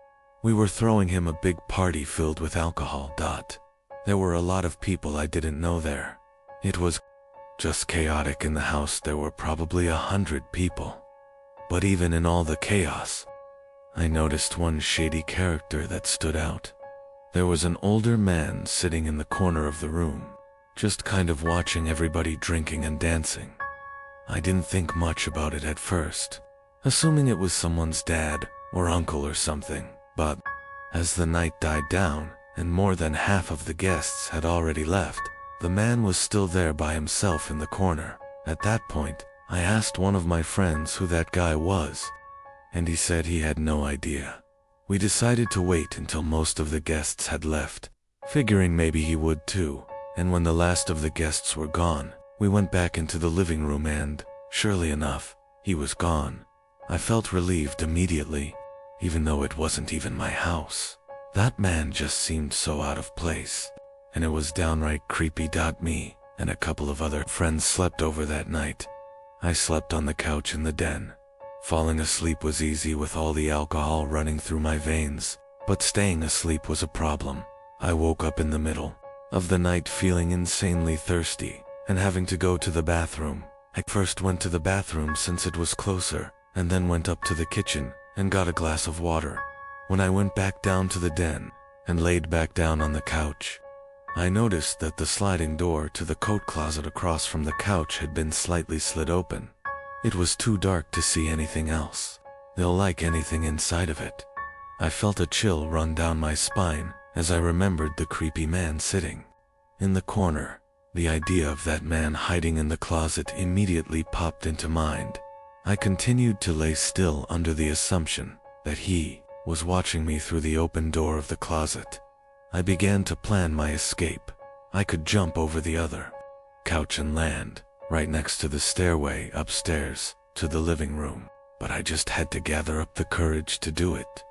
We were throwing him a big party filled with alcohol. There were a lot of people I didn't know there. It was just chaotic in the house. There were probably 100 people. But even in all the chaos, I noticed one shady character that stood out. There was an older man sitting in the corner of the room, just kind of watching everybody drinking and dancing. I didn't think much about it at first, assuming it was someone's dad or uncle or something. But as the night died down and more than half of the guests had already left, the man was still there by himself in the corner. At that point, I asked one of my friends who that guy was, and he said he had no idea. We decided to wait until most of the guests had left, figuring maybe he would too, and when the last of the guests were gone, we went back into the living room and, surely enough, he was gone. I felt relieved immediately, even though it wasn't even my house. That man just seemed so out of place, and it was downright creepy. Me and a couple of other friends slept over that night. I slept on the couch in the den. Falling asleep was easy with all the alcohol running through my veins, but staying asleep was a problem. I woke up in the middle of the night feeling insanely thirsty and having to go to the bathroom. I first went to the bathroom since it was closer, and then went up to the kitchen and got a glass of water. When I went back down to the den and laid back down on the couch, I noticed that the sliding door to the coat closet across from the couch had been slightly slid open. It was too dark to see anything else, like anything inside of it. I felt a chill run down my spine as I remembered the creepy man sitting in the corner. The idea of that man hiding in the closet immediately popped into mind. I continued to lay still under the assumption that he was watching me through the open door of the closet. I began to plan my escape. I could jump over the other couch and land right next to the stairway upstairs to the living room, but I just had to gather up the courage to do it.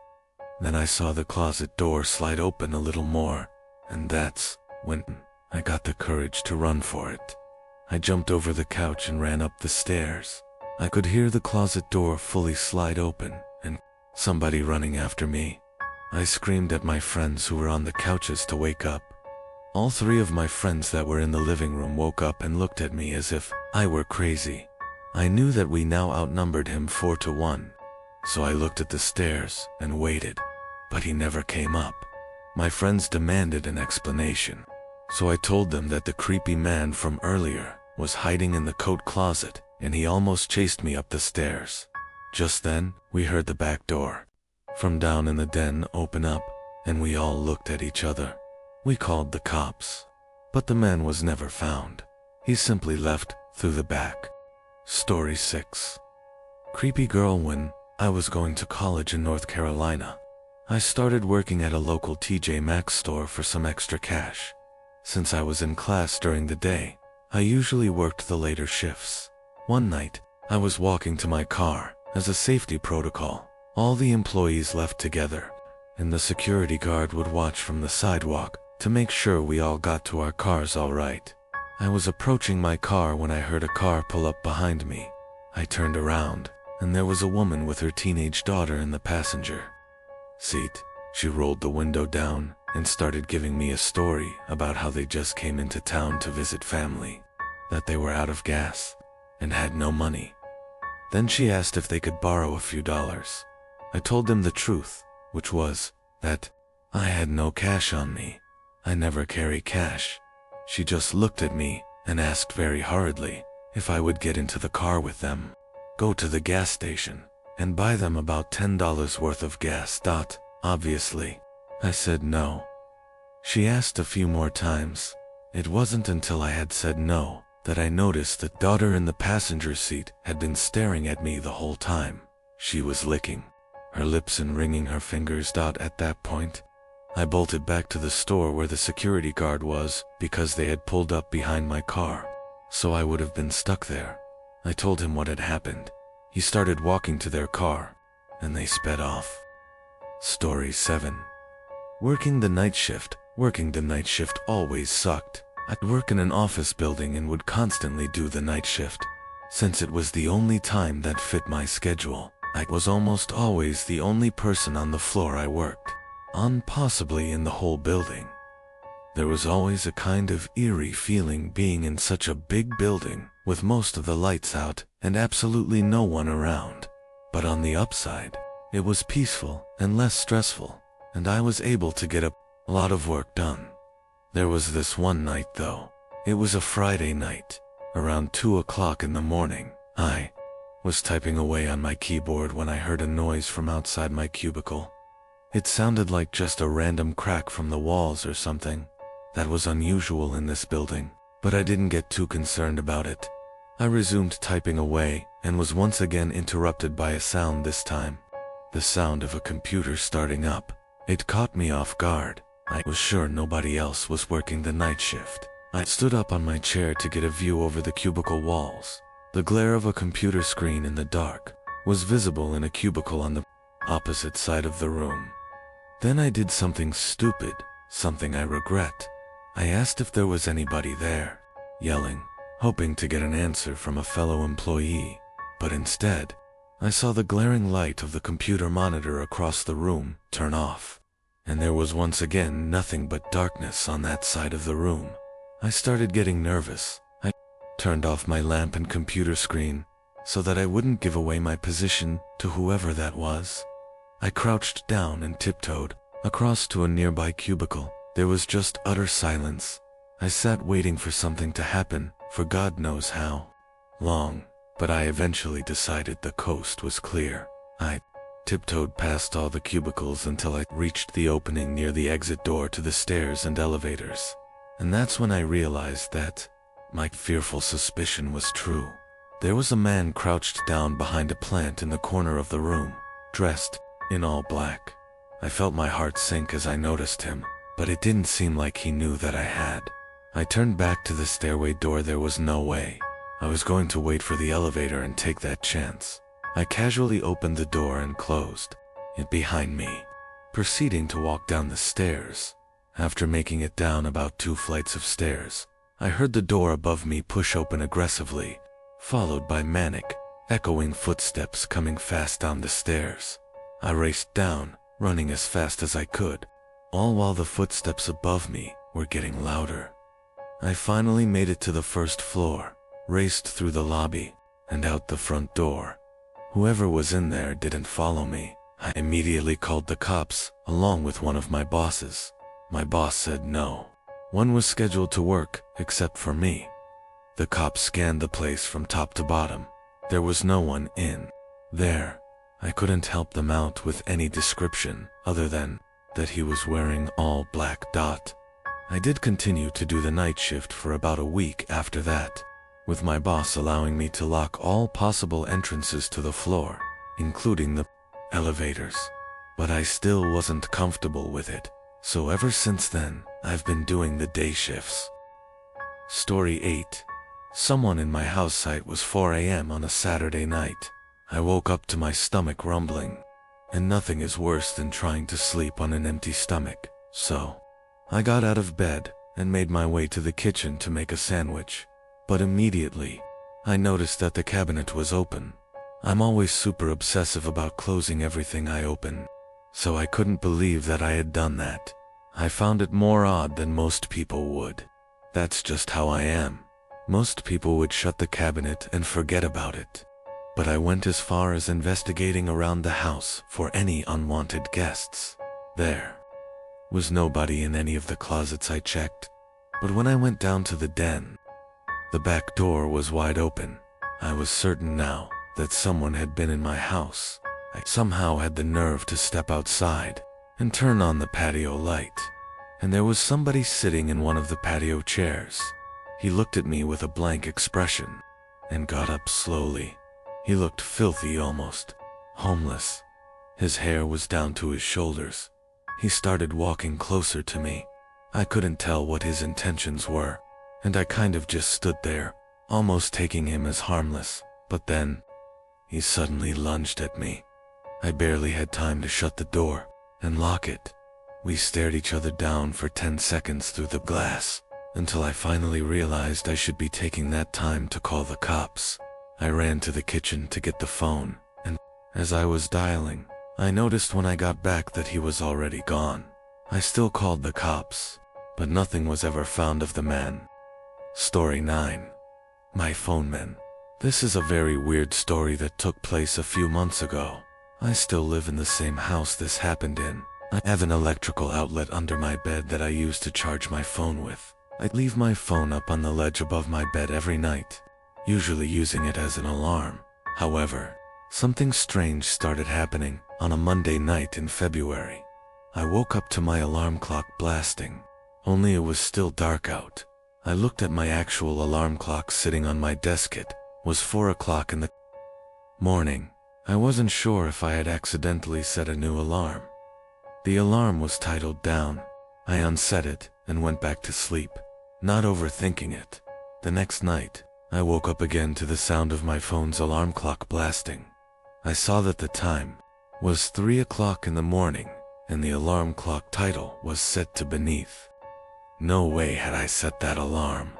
Then I saw the closet door slide open a little more, and that's when I got the courage to run for it. I jumped over the couch and ran up the stairs. I could hear the closet door fully slide open and somebody running after me. I screamed at my friends who were on the couches to wake up. All three of my friends that were in the living room woke up and looked at me as if I were crazy. I knew that we now outnumbered him 4-1, so I looked at the stairs and waited, but he never came up. My friends demanded an explanation, so I told them that the creepy man from earlier was hiding in the coat closet and he almost chased me up the stairs. Just then, we heard the back door from down in the den open up, and we all looked at each other. We called the cops, but the man was never found. He simply left through the back. Story 6. Creepy girl. When I was going to college in North Carolina, I started working at a local TJ Maxx store for some extra cash. Since I was in class during the day, I usually worked the later shifts. One night, I was walking to my car. As a safety protocol, all the employees left together, and the security guard would watch from the sidewalk to make sure we all got to our cars all right. I was approaching my car when I heard a car pull up behind me. I turned around, and there was a woman with her teenage daughter in the passenger seat. She rolled the window down and started giving me a story about how they just came into town to visit family, that they were out of gas and had no money. Then she asked if they could borrow a few dollars. I told them the truth, which was that I had no cash on me. I never carry cash. She just looked at me and asked very hurriedly if I would get into the car with them. go to the gas station and buy them about $10 worth of gas. Obviously, I said no. She asked a few more times. It wasn't until I had said no that I noticed that daughter in the passenger seat had been staring at me the whole time. She was licking her lips and wringing her fingers. At that point, I bolted back to the store where the security guard was because they had pulled up behind my car, so I would have been stuck there. I told him what had happened. He started walking to their car, and they sped off. Story 7. Working the night shift. Working the night shift always sucked. I'd work in an office building and would constantly do the night shift. Since it was the only time that fit my schedule, I was almost always the only person on the floor I worked on, possibly in the whole building. There was always a kind of eerie feeling being in such a big building, with most of the lights out and absolutely no one around. But on the upside, it was peaceful and less stressful, and I was able to get a lot of work done. There was this one night though. It was a Friday night, around 2 o'clock in the morning. I was typing away on my keyboard when I heard a noise from outside my cubicle. It sounded like just a random crack from the walls or something. That was unusual in this building, but I didn't get too concerned about it. I resumed typing away and was once again interrupted by a sound this time. The sound of a computer starting up. It caught me off guard. I was sure nobody else was working the night shift. I stood up on my chair to get a view over the cubicle walls. The glare of a computer screen in the dark was visible in a cubicle on the opposite side of the room. Then I did something stupid, something I regret. I asked if there was anybody there, yelling, hoping to get an answer from a fellow employee. But instead, I saw the glaring light of the computer monitor across the room turn off, and there was once again nothing but darkness on that side of the room. I started getting nervous. I turned off my lamp and computer screen so that I wouldn't give away my position to whoever that was. I crouched down and tiptoed across to a nearby cubicle. There was just utter silence. I sat waiting for something to happen, for God knows how long, but I eventually decided the coast was clear. I tiptoed past all the cubicles until I reached the opening near the exit door to the stairs and elevators. And that's when I realized that my fearful suspicion was true. There was a man crouched down behind a plant in the corner of the room, dressed in all black. I felt my heart sink as I noticed him, but it didn't seem like he knew that I had. I turned back to the stairway door. There was no way. I was going to wait for the elevator and take that chance. I casually opened the door and closed it behind me, proceeding to walk down the stairs. After making it down about 2 flights of stairs, I heard the door above me push open aggressively, followed by manic, echoing footsteps coming fast down the stairs. I raced down, running as fast as I could, all while the footsteps above me were getting louder. I finally made it to the first floor, raced through the lobby, and out the front door. Whoever was in there didn't follow me. I immediately called the cops, along with one of my bosses. My boss said no one was scheduled to work except for me. The cops scanned the place from top to bottom. There was no one in there. I couldn't help them out with any description other than that he was wearing all black. I did continue to do the night shift for about a week after that, with my boss allowing me to lock all possible entrances to the floor, including the elevators. But I still wasn't comfortable with it, so ever since then, I've been doing the day shifts. Story 8. Someone in my house site was 4 a.m. on a Saturday night. I woke up to my stomach rumbling, and nothing is worse than trying to sleep on an empty stomach, so I got out of bed and made my way to the kitchen to make a sandwich. But immediately, I noticed that the cabinet was open. I'm always super obsessive about closing everything I open, so I couldn't believe that I had done that. I found it more odd than most people would. That's just how I am. Most people would shut the cabinet and forget about it. But I went as far as investigating around the house for any unwanted guests. There was nobody in any of the closets I checked. But when I went down to the den, the back door was wide open. I was certain now that someone had been in my house. I somehow had the nerve to step outside and turn on the patio light, and there was somebody sitting in one of the patio chairs. He looked at me with a blank expression and got up slowly. He looked filthy, almost homeless. His hair was down to his shoulders. He started walking closer to me. I couldn't tell what his intentions were, and I kind of just stood there, almost taking him as harmless. But then, he suddenly lunged at me. I barely had time to shut the door and lock it. We stared each other down for 10 seconds through the glass, until I finally realized I should be taking that time to call the cops. I ran to the kitchen to get the phone, and as I was dialing, I noticed when I got back that he was already gone. I still called the cops, but nothing was ever found of the man. Story 9. My phone man. This is a very weird story that took place a few months ago. I still live in the same house this happened in. I have an electrical outlet under my bed that I use to charge my phone with. I leave my phone up on the ledge above my bed every night, usually using it as an alarm. However, something strange started happening on a Monday night in February. I woke up to my alarm clock blasting, only it was still dark out. I looked at my actual alarm clock sitting on my desk. It was 4 o'clock in the morning. I wasn't sure if I had accidentally set a new alarm. The alarm was titled down. I unset it and went back to sleep, not overthinking it. The next night, I woke up again to the sound of my phone's alarm clock blasting. I saw that the time was 3 o'clock in the morning, and the alarm clock title was set to beneath. No way had I set that alarm.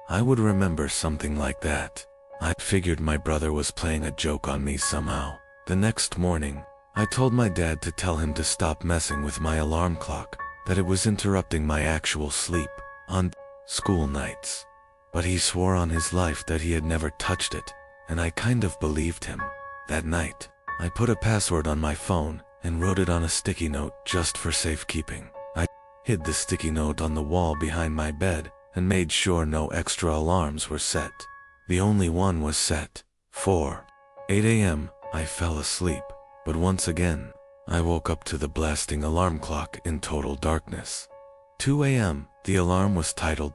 I would remember something like that. I figured my brother was playing a joke on me somehow. The next morning, I told my dad to tell him to stop messing with my alarm clock, that it was interrupting my actual sleep on school nights. But he swore on his life that he had never touched it, and I kind of believed him. That night, I put a password on my phone and wrote it on a sticky note just for safekeeping. I hid the sticky note on the wall behind my bed and made sure no extra alarms were set. The only one was set for 8 a.m. I fell asleep, but once again, I woke up to the blasting alarm clock in total darkness. 2 a.m., the alarm was titled.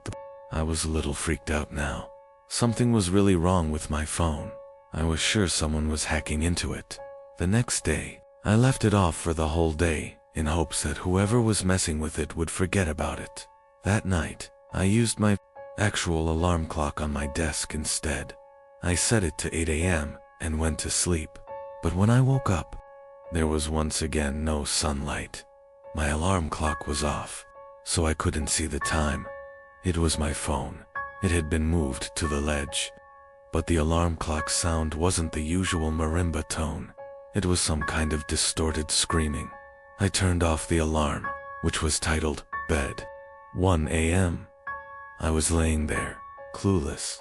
I was a little freaked out now. Something was really wrong with my phone. I was sure someone was hacking into it. The next day, I left it off for the whole day, in hopes that whoever was messing with it would forget about it. That night, I used my actual alarm clock on my desk instead. I set it to 8 a.m. and went to sleep. But when I woke up, there was once again no sunlight. My alarm clock was off, so I couldn't see the time. It was my phone. It had been moved to the ledge. But the alarm clock sound wasn't the usual marimba tone. It was some kind of distorted screaming. I turned off the alarm, which was titled Bed. 1 a.m. I was laying there, clueless,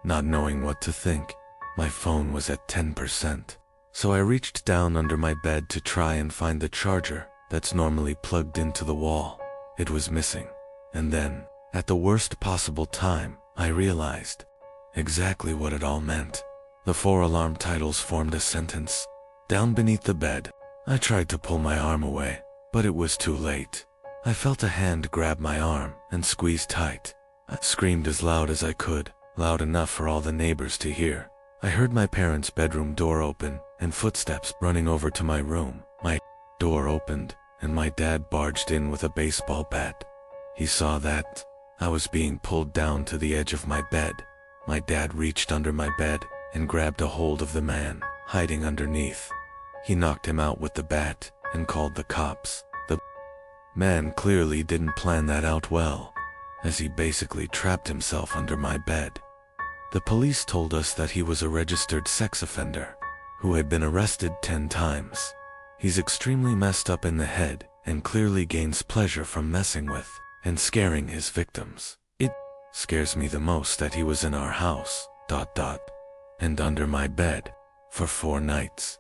not knowing what to think. My phone was at 10%. So I reached down under my bed to try and find the charger that's normally plugged into the wall. It was missing. And then, at the worst possible time, I realized exactly what it all meant. The 4 alarm titles formed a sentence. Down beneath the bed. I tried to pull my arm away, but it was too late. I felt a hand grab my arm and squeeze tight. I screamed as loud as I could, loud enough for all the neighbors to hear. I heard my parents' bedroom door open and footsteps running over to my room. My door opened and my dad barged in with a baseball bat. He saw that I was being pulled down to the edge of my bed. My dad reached under my bed and grabbed a hold of the man hiding underneath. He knocked him out with the bat and called the cops. The man clearly didn't plan that out well, as he basically trapped himself under my bed. The police told us that he was a registered sex offender who had been arrested 10 times. He's extremely messed up in the head and clearly gains pleasure from messing with and scaring his victims. It scares me the most that he was in our house, and under my bed for 4 nights.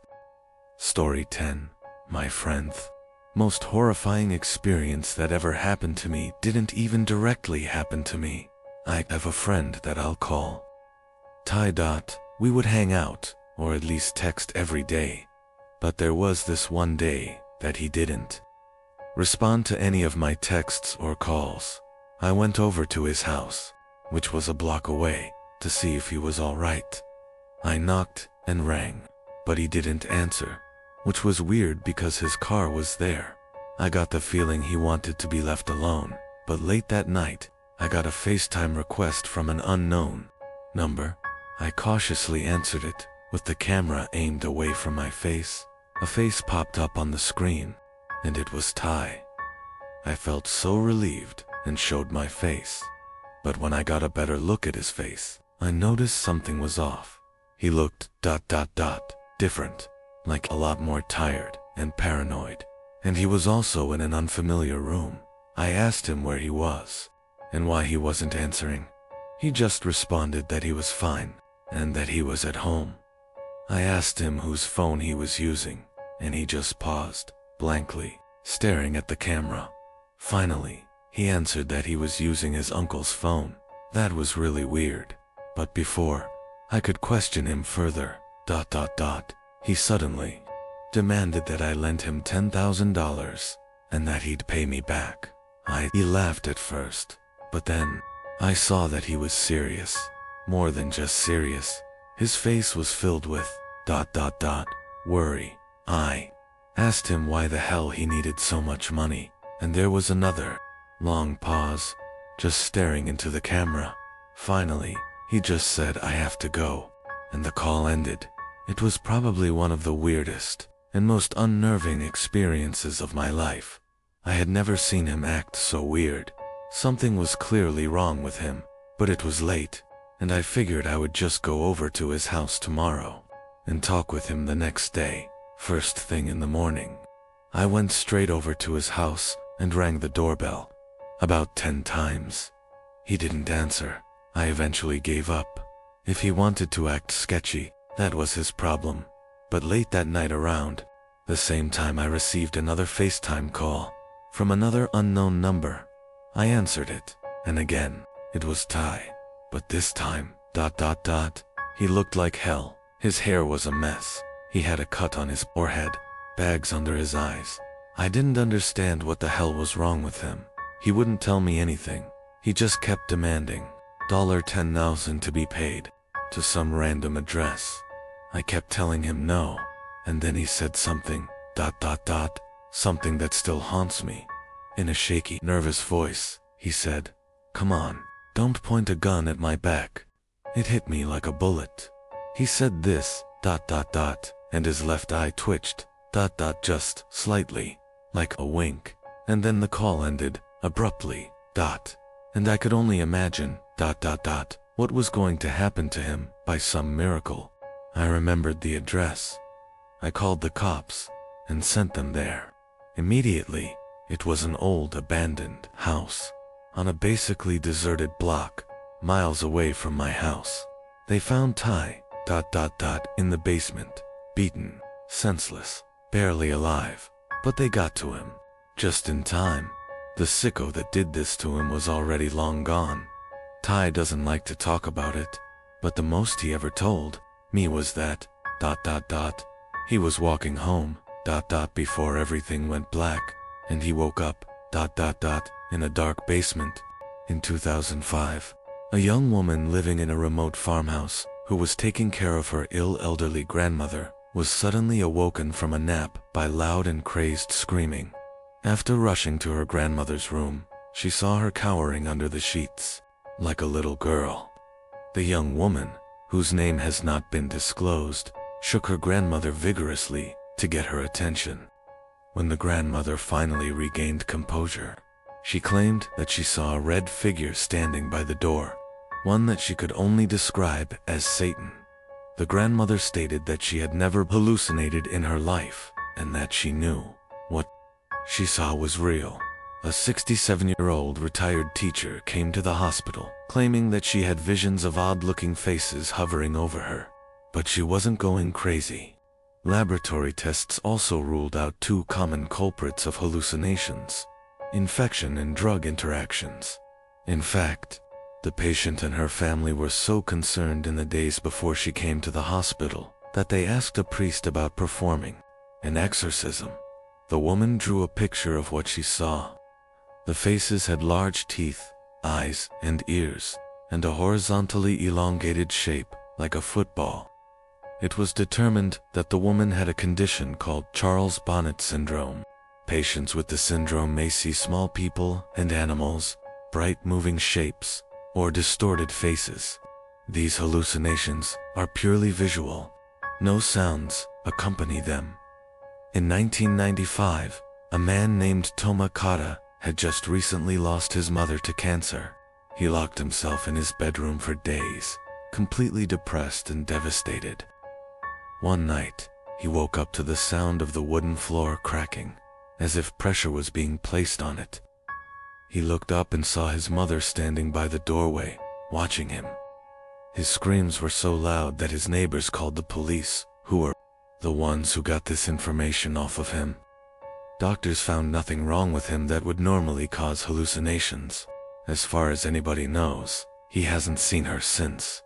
Story 10. My friend's most horrifying experience that ever happened to me didn't even directly happen to me. I have a friend that I'll call Ty. We would hang out or at least text every day. But there was this one day that he didn't respond to any of my texts or calls. I went over to his house, which was a block away, to see if he was all right. I knocked and rang, but he didn't answer, which was weird because his car was there. I got the feeling he wanted to be left alone, but late that night, I got a FaceTime request from an unknown number. I cautiously answered it, with the camera aimed away from my face. A face popped up on the screen, and it was Ty. I felt so relieved and showed my face. But when I got a better look at his face, I noticed something was off. He looked ... different, like a lot more tired and paranoid. And he was also in an unfamiliar room. I asked him where he was and why he wasn't answering. He just responded that he was fine and that he was at home. I asked him whose phone he was using, and he just paused, blankly, staring at the camera. Finally, he answered that he was using his uncle's phone. That was really weird. But before I could question him further, ... he suddenly demanded that I lend him $10,000 and that he'd pay me back. He laughed at first, but then I saw that he was serious. More than just serious. His face was filled with ... worry. I asked him why the hell he needed so much money, and there was another long pause, just staring into the camera. Finally, he just said, "I have to go," and the call ended. It was probably one of the weirdest and most unnerving experiences of my life. I had never seen him act so weird. Something was clearly wrong with him, but it was late, and I figured I would just go over to his house tomorrow and talk with him the next day, first thing in the morning. I went straight over to his house and rang the doorbell about 10 times. He didn't answer. I eventually gave up. If he wanted to act sketchy, that was his problem. But late that night around the same time, I received another FaceTime call from another unknown number. I answered it, and again, it was Ty. But this time, ... he looked like hell. His hair was a mess. He had a cut on his forehead, bags under his eyes. I didn't understand what the hell was wrong with him. He wouldn't tell me anything. He just kept demanding $10,000 to be paid to some random address. I kept telling him no, and then he said something ... something that still haunts me. In a shaky, nervous voice, he said, "Come on, don't point a gun at my back." It hit me like a bullet. He said this ... and his left eye twitched ... just slightly, like a wink. And then the call ended abruptly ... and I could only imagine ... what was going to happen to him by some miracle. I remembered the address. I called the cops and sent them there. Immediately, it was an old abandoned house on a basically deserted block, miles away from my house. They found Ty ... in the basement, beaten, senseless, barely alive. But they got to him just in time. The sicko that did this to him was already long gone. Ty doesn't like to talk about it, but the most he ever told me was that ... he was walking home ... before everything went black, and he woke up ... in a dark basement. In 2005, a young woman living in a remote farmhouse who was taking care of her ill elderly grandmother was suddenly awoken from a nap by loud and crazed screaming. After rushing to her grandmother's room, she saw her cowering under the sheets, like a little girl. The young woman, whose name has not been disclosed, shook her grandmother vigorously to get her attention. When the grandmother finally regained composure, she claimed that she saw a red figure standing by the door, one that she could only describe as Satan. The grandmother stated that she had never hallucinated in her life, and that she knew what she saw was real. A 67-year-old retired teacher came to the hospital, claiming that she had visions of odd-looking faces hovering over her. But she wasn't going crazy. Laboratory tests also ruled out 2 common culprits of hallucinations: infection and drug interactions. In fact, the patient and her family were so concerned in the days before she came to the hospital that they asked a priest about performing an exorcism. The woman drew a picture of what she saw. The faces had large teeth, eyes, and ears, and a horizontally elongated shape, like a football. It was determined that the woman had a condition called Charles Bonnet syndrome. Patients with the syndrome may see small people and animals, bright moving shapes, or distorted faces. These hallucinations are purely visual. No sounds accompany them. In 1995, a man named Tomakata had just recently lost his mother to cancer. He locked himself in his bedroom for days, completely depressed and devastated. One night, he woke up to the sound of the wooden floor cracking, as if pressure was being placed on it. He looked up and saw his mother standing by the doorway, watching him. His screams were so loud that his neighbors called the police, who were the ones who got this information off of him. Doctors found nothing wrong with him that would normally cause hallucinations. As far as anybody knows, he hasn't seen her since.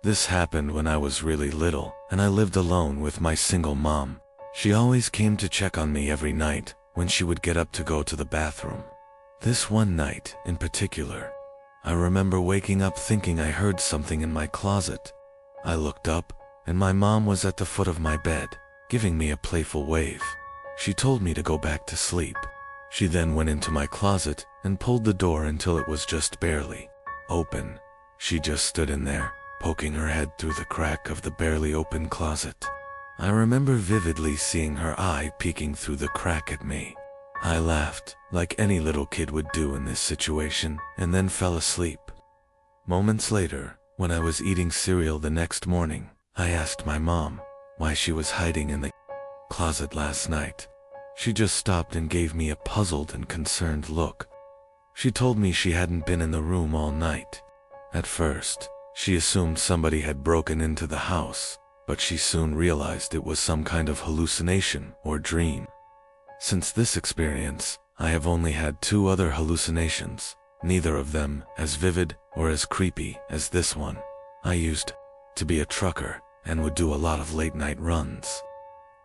This happened when I was really little, and I lived alone with my single mom. She always came to check on me every night when she would get up to go to the bathroom. This one night, in particular, I remember waking up thinking I heard something in my closet. I looked up, and my mom was at the foot of my bed, giving me a playful wave. She told me to go back to sleep. She then went into my closet and pulled the door until it was just barely open. She just stood in there, poking her head through the crack of the barely open closet. I remember vividly seeing her eye peeking through the crack at me. I laughed, like any little kid would do in this situation, and then fell asleep. Moments later, when I was eating cereal the next morning, I asked my mom why she was hiding in the closet last night. She just stopped and gave me a puzzled and concerned look. She told me she hadn't been in the room all night. At first, she assumed somebody had broken into the house, but she soon realized it was some kind of hallucination or dream. Since this experience, I have only had 2 other hallucinations, neither of them as vivid or as creepy as this one. I used to be a trucker and would do a lot of late-night runs.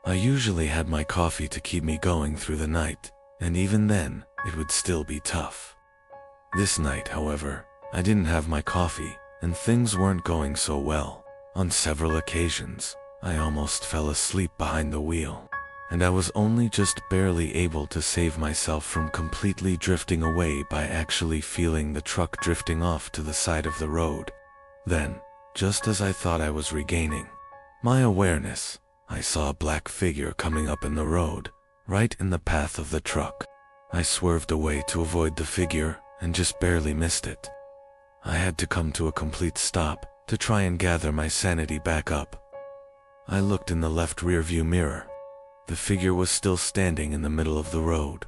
I usually had my coffee to keep me going through the night, and even then, it would still be tough. This night, however, I didn't have my coffee, and things weren't going so well. On several occasions, I almost fell asleep behind the wheel, and I was only just barely able to save myself from completely drifting away by actually feeling the truck drifting off to the side of the road. Then, just as I thought I was regaining my awareness, I saw a black figure coming up in the road, right in the path of the truck. I swerved away to avoid the figure and just barely missed it. I had to come to a complete stop to try and gather my sanity back up. I looked in the left rearview mirror. The figure was still standing in the middle of the road.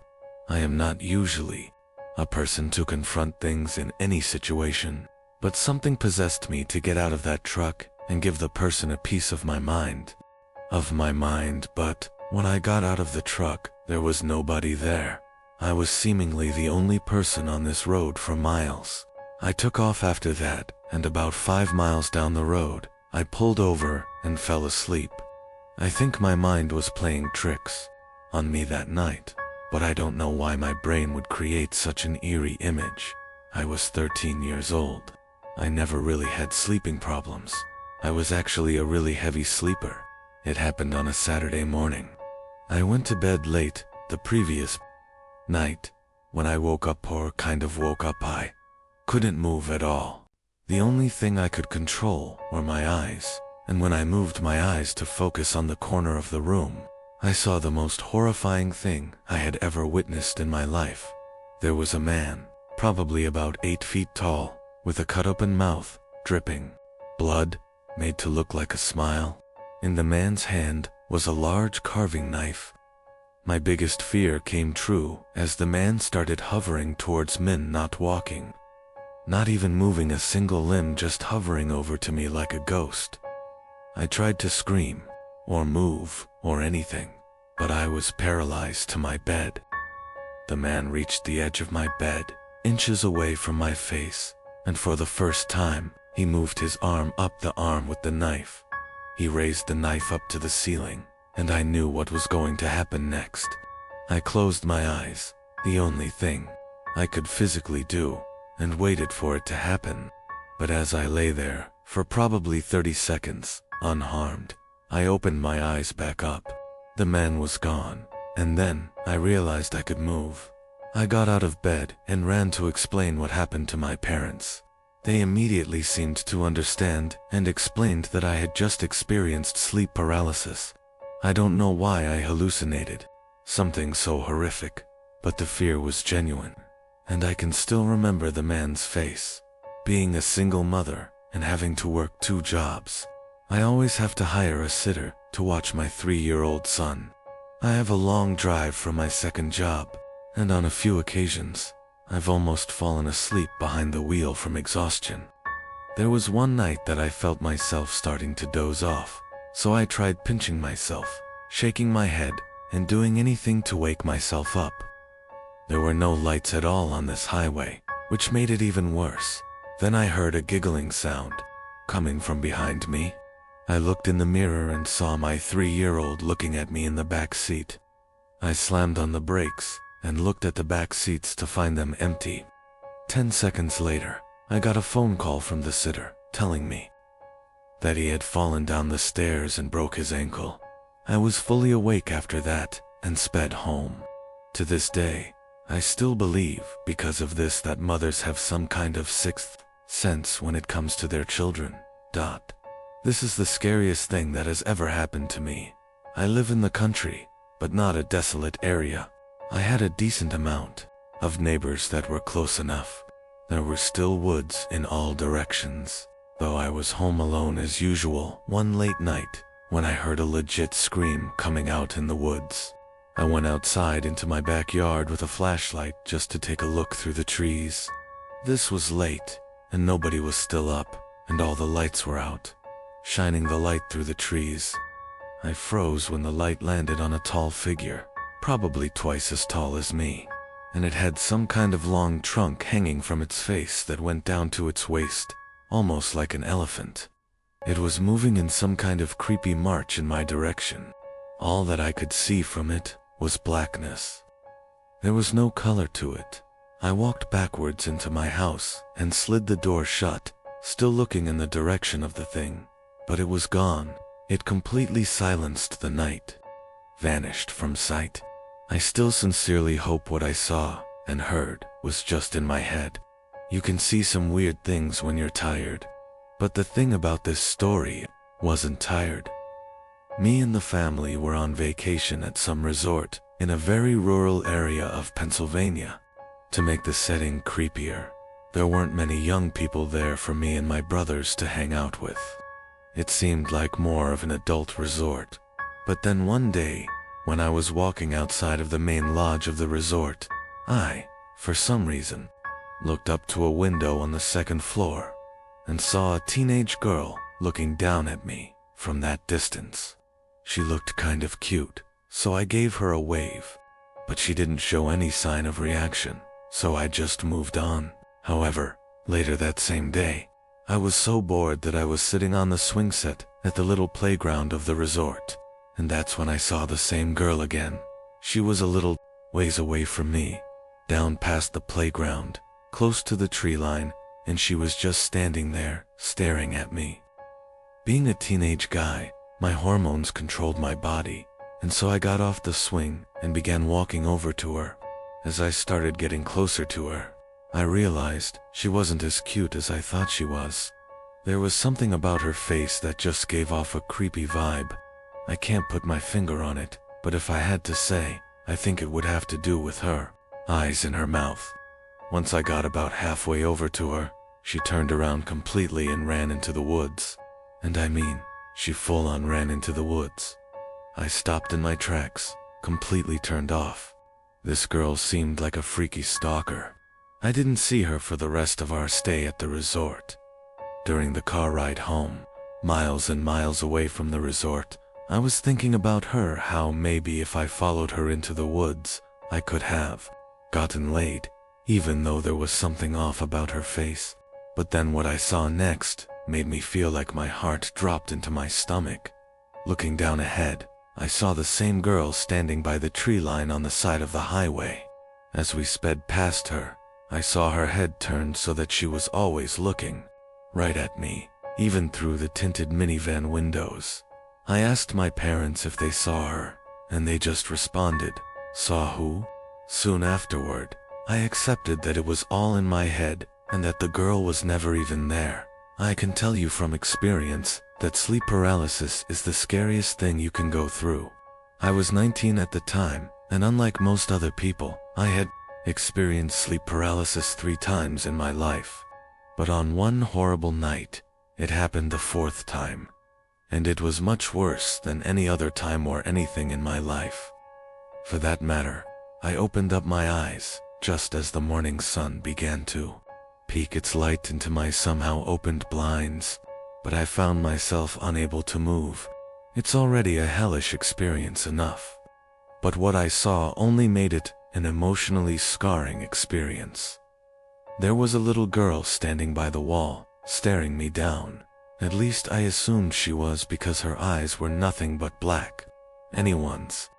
I am not usually a person to confront things in any situation, but something possessed me to get out of that truck and give the person a piece of my mind. But when I got out of the truck, there was nobody there. I was seemingly the only person on this road for miles. I took off after that, and about 5 miles down the road, I pulled over and fell asleep. I think my mind was playing tricks on me that night, but I don't know why my brain would create such an eerie image. I was 13 years old. I never really had sleeping problems. I was actually a really heavy sleeper. It happened on a Saturday morning. I went to bed late the previous night. When I woke up, I couldn't move at all. The only thing I could control were my eyes, and when I moved my eyes to focus on the corner of the room, I saw the most horrifying thing I had ever witnessed in my life. There was a man, probably about 8 feet tall, with a cut-open mouth, dripping blood, made to look like a smile. In the man's hand was a large carving knife. My biggest fear came true as the man started hovering towards me, not walking, not even moving a single limb, just hovering over to me like a ghost. I tried to scream, or move, or anything, but I was paralyzed to my bed. The man reached the edge of my bed, inches away from my face, and for the first time, he moved his arm up the arm with the knife. He raised the knife up to the ceiling, and I knew what was going to happen next. I closed my eyes, the only thing I could physically do, and waited for it to happen. But as I lay there, for probably 30 seconds, unharmed, I opened my eyes back up. The man was gone, and then I realized I could move. I got out of bed and ran to explain what happened to my parents. They immediately seemed to understand and explained that I had just experienced sleep paralysis. I don't know why I hallucinated something so horrific, but the fear was genuine, and I can still remember the man's face. Being a single mother and having to work 2 jobs, I always have to hire a sitter to watch my 3-year-old son. I have a long drive from my second job, and on a few occasions, I've almost fallen asleep behind the wheel from exhaustion. There was one night that I felt myself starting to doze off, so I tried pinching myself, shaking my head, and doing anything to wake myself up. There were no lights at all on this highway, which made it even worse. Then I heard a giggling sound coming from behind me. I looked in the mirror and saw my 3-year-old looking at me in the back seat. I slammed on the brakes and looked at the back seats to find them empty. 10 seconds later, I got a phone call from the sitter telling me that he had fallen down the stairs and broke his ankle. I was fully awake after that and sped home. To this day, I still believe, because of this, that mothers have some kind of sixth sense when it comes to their children. This is the scariest thing that has ever happened to me. I live in the country, but not a desolate area. I had a decent amount of neighbors that were close enough. There were still woods in all directions. Though I was home alone as usual one late night when I heard a legit scream coming out in the woods. I went outside into my backyard with a flashlight just to take a look through the trees. This was late, and nobody was still up, and all the lights were out, shining the light through the trees. I froze when the light landed on a tall figure, probably twice as tall as me, and it had some kind of long trunk hanging from its face that went down to its waist, almost like an elephant. It was moving in some kind of creepy march in my direction. All that I could see from it was blackness. There was no color to it. I walked backwards into my house and slid the door shut, still looking in the direction of the thing. But it was gone. It completely silenced the night, vanished from sight. I still sincerely hope what I saw and heard was just in my head. You can see some weird things when you're tired. But the thing about this story wasn't tired. Me and the family were on vacation at some resort in a very rural area of Pennsylvania. To make the setting creepier, there weren't many young people there for me and my brothers to hang out with. It seemed like more of an adult resort. But then one day, when I was walking outside of the main lodge of the resort, I, for some reason, looked up to a window on the second floor and saw a teenage girl looking down at me from that distance. She looked kind of cute, so I gave her a wave, but she didn't show any sign of reaction, so I just moved on. However, later that same day, I was so bored that I was sitting on the swing set at the little playground of the resort, and that's when I saw the same girl again. She was a little ways away from me, down past the playground, close to the tree line, and she was just standing there, staring at me. Being a teenage guy, my hormones controlled my body, and so I got off the swing and began walking over to her. As I started getting closer to her, I realized she wasn't as cute as I thought she was. There was something about her face that just gave off a creepy vibe. I can't put my finger on it, but if I had to say, I think it would have to do with her eyes in her mouth. Once I got about halfway over to her, she turned around completely and ran into the woods. And I mean, she full-on ran into the woods. I stopped in my tracks, completely turned off. This girl seemed like a freaky stalker. I didn't see her for the rest of our stay at the resort. During the car ride home, miles and miles away from the resort, I was thinking about her, how maybe if I followed her into the woods, I could have gotten laid, even though there was something off about her face. But then what I saw next made me feel like my heart dropped into my stomach. Looking down ahead, I saw the same girl standing by the tree line on the side of the highway. As we sped past her, I saw her head turned so that she was always looking right at me, even through the tinted minivan windows. I asked my parents if they saw her, and they just responded, "Saw who?" Soon afterward, I accepted that it was all in my head and that the girl was never even there. I can tell you from experience that sleep paralysis is the scariest thing you can go through. I was 19 at the time, and unlike most other people, I had experienced sleep paralysis 3 times in my life. But on one horrible night, it happened the 4th time. And it was much worse than any other time or anything in my life. For that matter, I opened up my eyes just as the morning sun began to peek its light into my somehow opened blinds, but I found myself unable to move. It's already a hellish experience enough. But what I saw only made it an emotionally scarring experience. There was a little girl standing by the wall, staring me down. At least I assumed she was because her eyes were nothing but black. Anyone's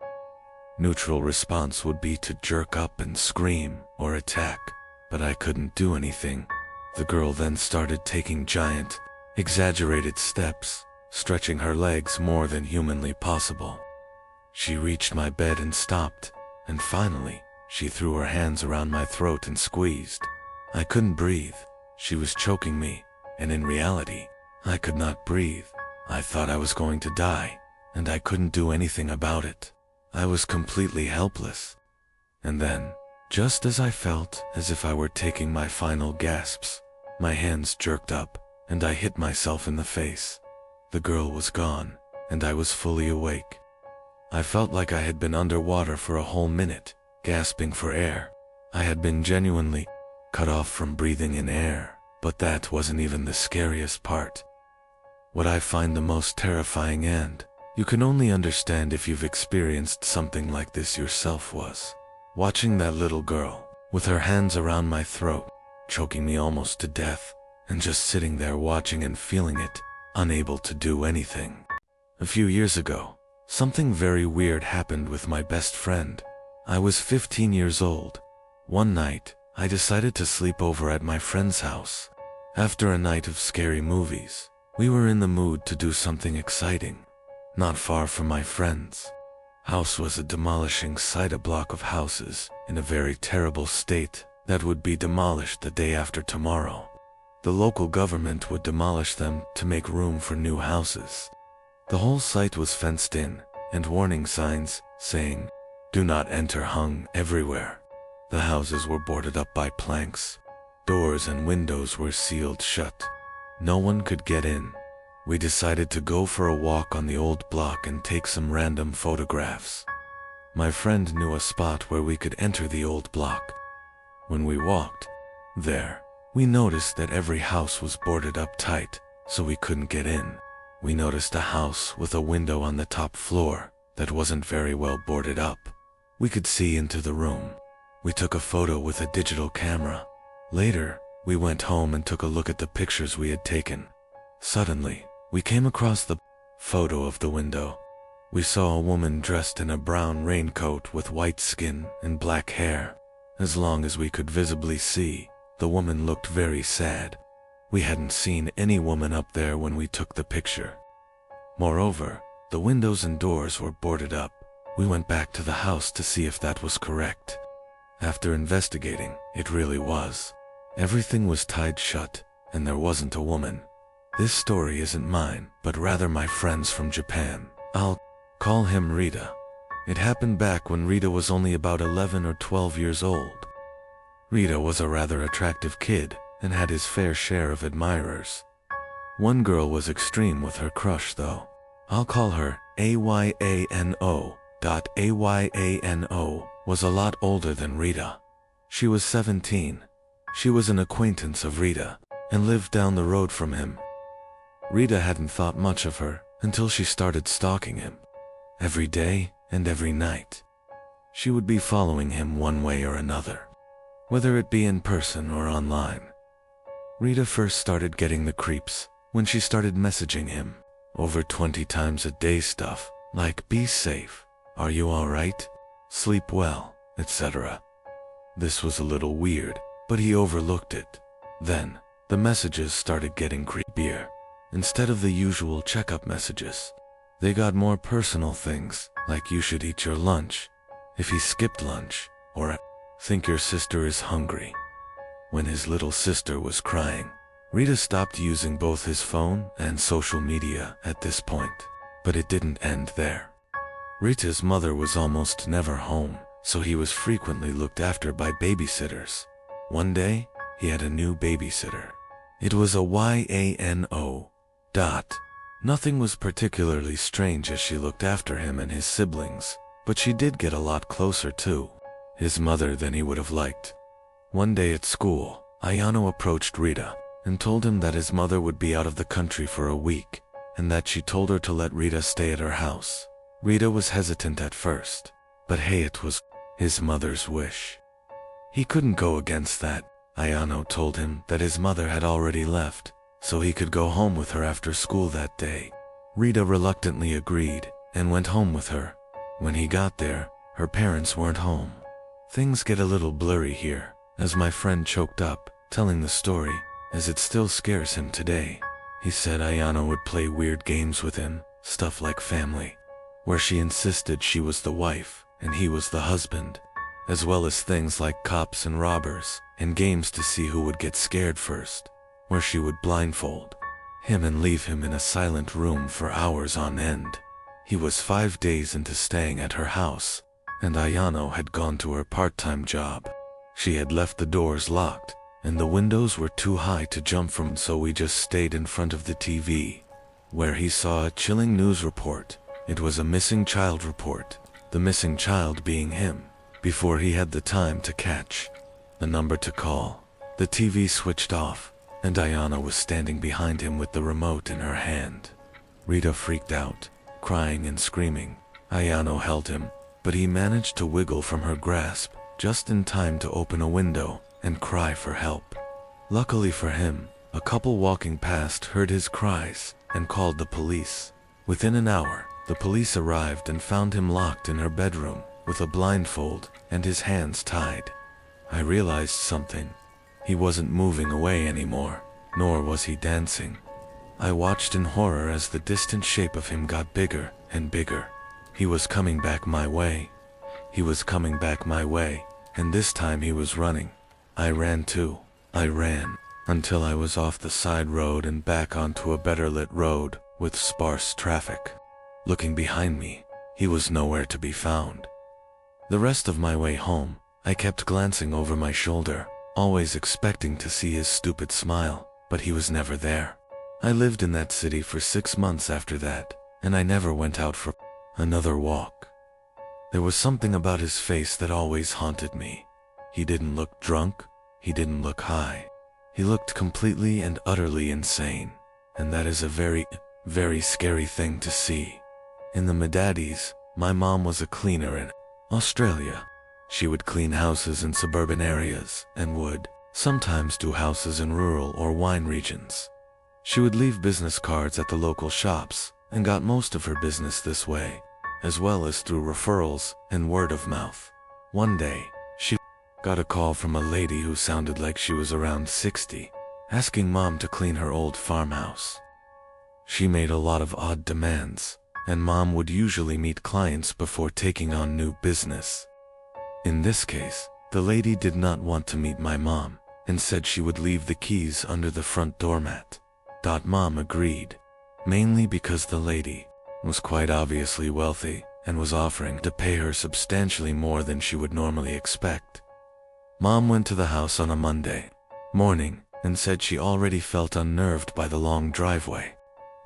neutral response would be to jerk up and scream or attack, but I couldn't do anything. The girl then started taking giant, exaggerated steps, stretching her legs more than humanly possible. She reached my bed and stopped, and finally, she threw her hands around my throat and squeezed. I couldn't breathe. She was choking me, and in reality, I could not breathe. I thought I was going to die, and I couldn't do anything about it. I was completely helpless. And then, just as I felt as if I were taking my final gasps, my hands jerked up, and I hit myself in the face. The girl was gone, and I was fully awake. I felt like I had been underwater for a whole minute, gasping for air. I had been genuinely cut off from breathing in air, but that wasn't even the scariest part. What I find the most terrifying, and you can only understand if you've experienced something like this yourself, was watching that little girl, with her hands around my throat, choking me almost to death, and just sitting there watching and feeling it, unable to do anything. A few years ago, something very weird happened with my best friend. I was 15 years old. One night, I decided to sleep over at my friend's house. After a night of scary movies, we were in the mood to do something exciting. Not far from my friend's house was a demolishing site, a block of houses in a very terrible state that would be demolished the day after tomorrow. The local government would demolish them to make room for new houses. The whole site was fenced in, and warning signs saying, "Do not enter," hung everywhere. The houses were boarded up by planks. Doors and windows were sealed shut. No one could get in. We decided to go for a walk on the old block and take some random photographs. My friend knew a spot where we could enter the old block. When we walked there, we noticed that every house was boarded up tight, so we couldn't get in. We noticed a house with a window on the top floor that wasn't very well boarded up. We could see into the room. We took a photo with a digital camera. Later, we went home and took a look at the pictures we had taken. Suddenly, we came across the photo of the window. We saw a woman dressed in a brown raincoat with white skin and black hair. As long as we could visibly see, the woman looked very sad. We hadn't seen any woman up there when we took the picture. Moreover, the windows and doors were boarded up. We went back to the house to see if that was correct. After investigating, it really was. Everything was tied shut, and there wasn't a woman. This story isn't mine, but rather my friend's from Japan. I'll call him Rita. It happened back when Rita was only about 11 or 12 years old. Rita was a rather attractive kid and had his fair share of admirers. One girl was extreme with her crush though. I'll call her Ayano. Ayano was a lot older than Rita. She was 17. She was an acquaintance of Rita and lived down the road from him. Rita hadn't thought much of her until she started stalking him. Every day and every night. She would be following him one way or another, whether it be in person or online. Rita first started getting the creeps when she started messaging him over 20 times a day stuff like "be safe," "are you alright," "sleep well," etc. This was a little weird, but he overlooked it. Then, the messages started getting creepier. Instead of the usual checkup messages, they got more personal things like "you should eat your lunch," "if he skipped lunch," or "think your sister is hungry." When his little sister was crying, Rita stopped using both his phone and social media at this point. But it didn't end there. Rita's mother was almost never home, so he was frequently looked after by babysitters. One day, he had a new babysitter. It was a YANO. Nothing was particularly strange as she looked after him and his siblings, but she did get a lot closer to his mother than he would have liked. One day at school, Ayano approached Rita and told him that his mother would be out of the country for a week, and that she told her to let Rita stay at her house. Rita was hesitant at first, but hey, it was his mother's wish. He couldn't go against that. Ayano told him that his mother had already left, so he could go home with her after school that day. Rita reluctantly agreed and went home with her. When he got there, her parents weren't home. Things get a little blurry here, as my friend choked up, telling the story, as it still scares him today. He said Ayano would play weird games with him, stuff like family, where she insisted she was the wife and he was the husband, as well as things like cops and robbers, and games to see who would get scared first, where she would blindfold him and leave him in a silent room for hours on end. He was 5 days into staying at her house, and Ayano had gone to her part-time job. She had left the doors locked, and the windows were too high to jump from, so we just stayed in front of the TV, where he saw a chilling news report. It was a missing child report, the missing child being him, before he had the time to catch the number to call. The TV switched off, and Ayana was standing behind him with the remote in her hand. Rita freaked out, crying and screaming. Ayano held him, but he managed to wiggle from her grasp just in time to open a window and cry for help. Luckily for him, a couple walking past heard his cries and called the police. Within an hour, the police arrived and found him locked in her bedroom with a blindfold and his hands tied. I realized something. He wasn't moving away anymore, nor was he dancing. I watched in horror as the distant shape of him got bigger and bigger. He was coming back my way. He was coming back my way, and this time he was running. I ran too. I ran until I was off the side road and back onto a better lit road with sparse traffic. Looking behind me, he was nowhere to be found. The rest of my way home, I kept glancing over my shoulder, always expecting to see his stupid smile, but he was never there. I lived in that city for 6 months after that, and I never went out for another walk. There was something about his face that always haunted me. He didn't look drunk, he didn't look high. He looked completely and utterly insane, and that is a very, very scary thing to see. In the mid-80s, my mom was a cleaner in Australia. She would clean houses in suburban areas and would sometimes do houses in rural or wine regions. She would leave business cards at the local shops and got most of her business this way, as well as through referrals and word of mouth. One day, she got a call from a lady who sounded like she was around 60, asking Mom to clean her old farmhouse. She made a lot of odd demands, and Mom would usually meet clients before taking on new business. In this case, the lady did not want to meet my mom and said she would leave the keys under the front doormat. Mom agreed, mainly because the lady was quite obviously wealthy and was offering to pay her substantially more than she would normally expect. Mom went to the house on a Monday morning and said she already felt unnerved by the long driveway.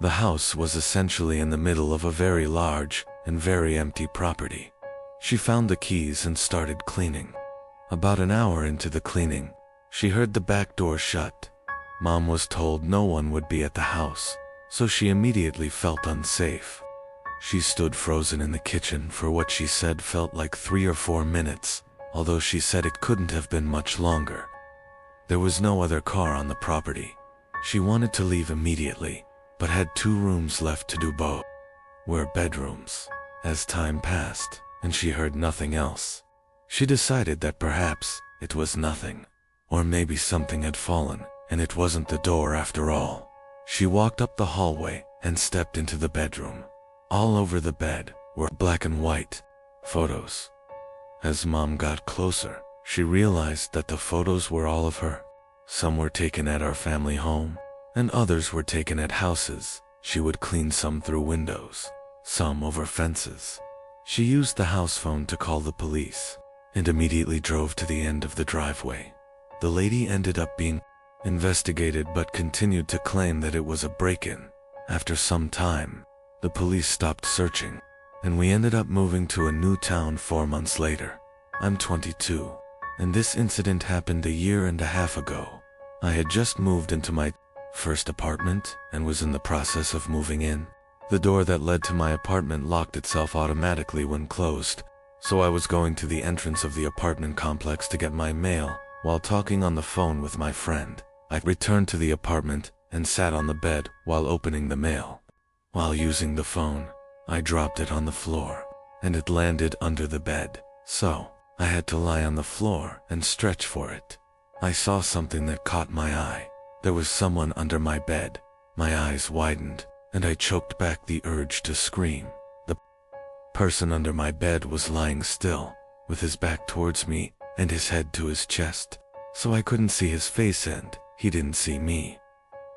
The house was essentially in the middle of a very large and very empty property. She found the keys and started cleaning. About an hour into the cleaning, she heard the back door shut. Mom was told no one would be at the house, so she immediately felt unsafe. She stood frozen in the kitchen for what she said felt like 3 or 4 minutes, although she said it couldn't have been much longer. There was no other car on the property. She wanted to leave immediately, but had 2 rooms left to do both. Were bedrooms. As time passed, and she heard nothing else, she decided that perhaps it was nothing. Or maybe something had fallen, and it wasn't the door after all. She walked up the hallway and stepped into the bedroom. All over the bed were black and white photos. As Mom got closer, she realized that the photos were all of her. Some were taken at our family home, and others were taken at houses. She would clean some through windows, some over fences. She used the house phone to call the police, and immediately drove to the end of the driveway. The lady ended up being investigated but continued to claim that it was a break-in. After some time, the police stopped searching, and we ended up moving to a new town 4 months later. I'm 22, and this incident happened a year and a half ago. I had just moved into my first apartment and was in the process of moving in. The door that led to my apartment locked itself automatically when closed, so I was going to the entrance of the apartment complex to get my mail. While talking on the phone with my friend, I returned to the apartment and sat on the bed while opening the mail. While using the phone, I dropped it on the floor, and it landed under the bed, so I had to lie on the floor and stretch for it. I saw something that caught my eye. There was someone under my bed. My eyes widened, and I choked back the urge to scream. The person under my bed was lying still, with his back towards me and his head to his chest, so I couldn't see his face and he didn't see me.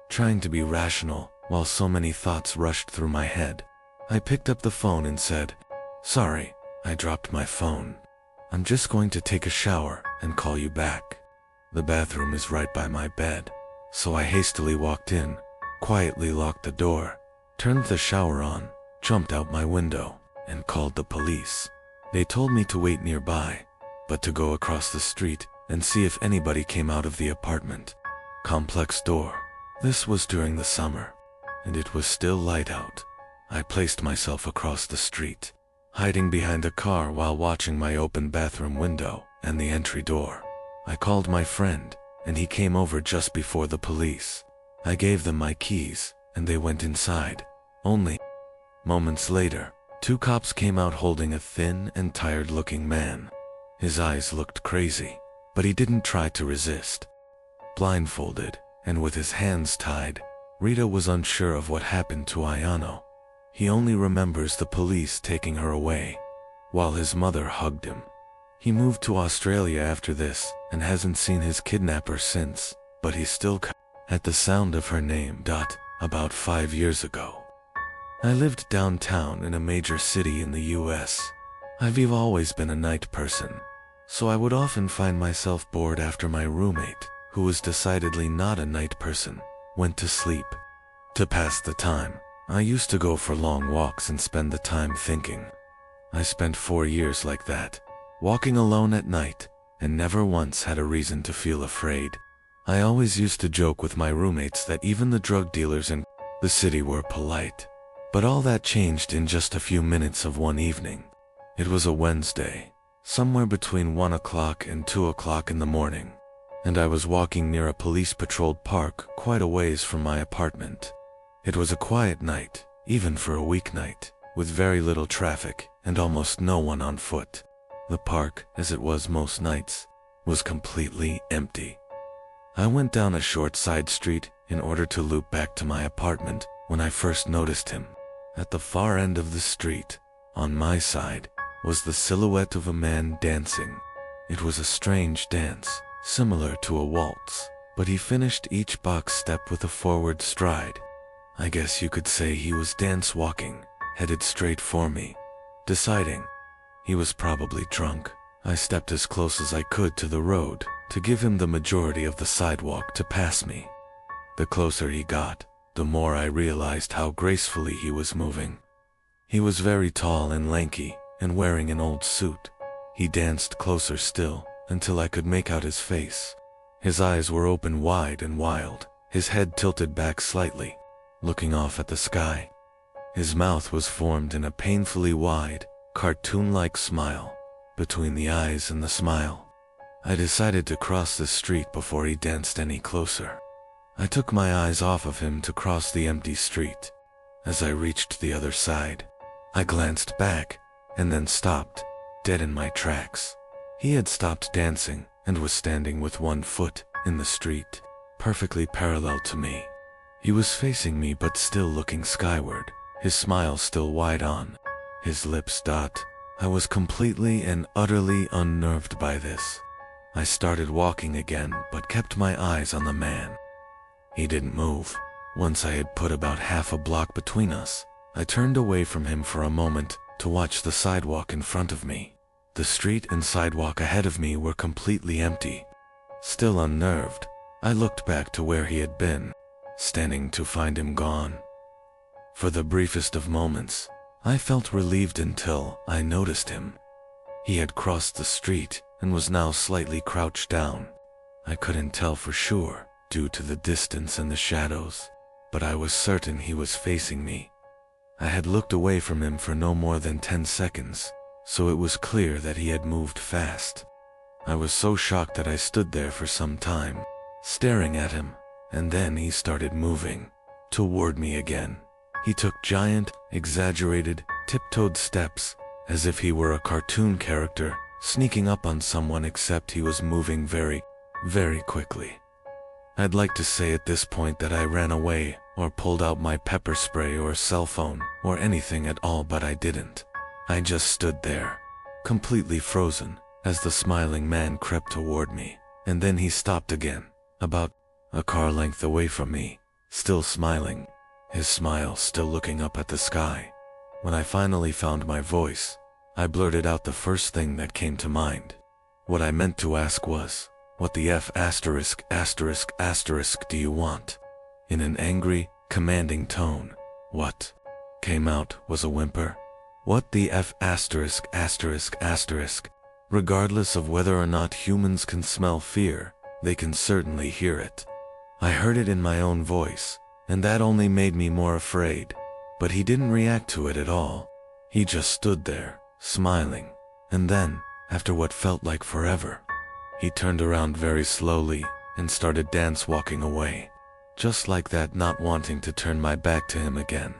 Trying to be rational while so many thoughts rushed through my head, I picked up the phone and said, "Sorry, I dropped my phone. I'm just going to take a shower and call you back." The bathroom is right by my bed, so I hastily walked in, quietly locked the door, turned the shower on, jumped out my window, and called the police. They told me to wait nearby, but to go across the street and see if anybody came out of the apartment complex door. This was during the summer, and it was still light out. I placed myself across the street, hiding behind a car while watching my open bathroom window and the entry door. I called my friend, and he came over just before the police. I gave them my keys, and they went inside. Only moments later, 2 cops came out holding a thin and tired-looking man. His eyes looked crazy, but he didn't try to resist. Blindfolded, and with his hands tied, Rita was unsure of what happened to Ayano. He only remembers the police taking her away, while his mother hugged him. He moved to Australia after this, and hasn't seen his kidnapper since, but he's still at the sound of her name. About 5 years ago, I lived downtown in a major city in the US. I've always been a night person, so I would often find myself bored after my roommate, who was decidedly not a night person, went to sleep. To pass the time, I used to go for long walks and spend the time thinking. I spent 4 years like that, walking alone at night, and never once had a reason to feel afraid. I always used to joke with my roommates that even the drug dealers in the city were polite. But all that changed in just a few minutes of one evening. It was a Wednesday, somewhere between 1 o'clock and 2 o'clock in the morning, and I was walking near a police-patrolled park quite a ways from my apartment. It was a quiet night, even for a weeknight, with very little traffic and almost no one on foot. The park, as it was most nights, was completely empty. I went down a short side street in order to loop back to my apartment when I first noticed him. At the far end of the street, on my side, was the silhouette of a man dancing. It was a strange dance, similar to a waltz, but he finished each box step with a forward stride. I guess you could say he was dance walking, headed straight for me. Deciding he was probably drunk, I stepped as close as I could to the road to give him the majority of the sidewalk to pass me. The closer he got, the more I realized how gracefully he was moving. He was very tall and lanky, and wearing an old suit. He danced closer still, until I could make out his face. His eyes were open wide and wild, his head tilted back slightly, looking off at the sky. His mouth was formed in a painfully wide, cartoon-like smile. Between the eyes and the smile, I decided to cross the street before he danced any closer. I took my eyes off of him to cross the empty street. As I reached the other side, I glanced back and then stopped, dead in my tracks. He had stopped dancing and was standing with one foot in the street, perfectly parallel to me. He was facing me but still looking skyward, his smile still wide on, his lips dot. I was completely and utterly unnerved by this. I started walking again but kept my eyes on the man. He didn't move. Once I had put about half a block between us, I turned away from him for a moment to watch the sidewalk in front of me. The street and sidewalk ahead of me were completely empty. Still unnerved, I looked back to where he had been, standing to find him gone. For the briefest of moments, I felt relieved until I noticed him. He had crossed the street and was now slightly crouched down. I couldn't tell for sure due to the distance and the shadows, but I was certain he was facing me. I had looked away from him for no more than 10 seconds, so it was clear that he had moved fast. I was so shocked that I stood there for some time, staring at him, and then he started moving toward me again. He took giant, exaggerated, tiptoed steps, as if he were a cartoon character, sneaking up on someone, except he was moving very, very quickly. I'd like to say at this point that I ran away, or pulled out my pepper spray or cell phone, or anything at all, but I didn't. I just stood there, completely frozen, as the smiling man crept toward me, and then he stopped again, about a car length away from me, still smiling, his smile still looking up at the sky. When I finally found my voice, I blurted out the first thing that came to mind. What I meant to ask was, "What the F*** do you want?" In an angry, commanding tone. What came out was a whimper. What the F***? Regardless of whether or not humans can smell fear, they can certainly hear it. I heard it in my own voice, and that only made me more afraid. But he didn't react to it at all. He just stood there, smiling, and then, after what felt like forever, he turned around very slowly and started walking away. Just like that, not wanting to turn my back to him again.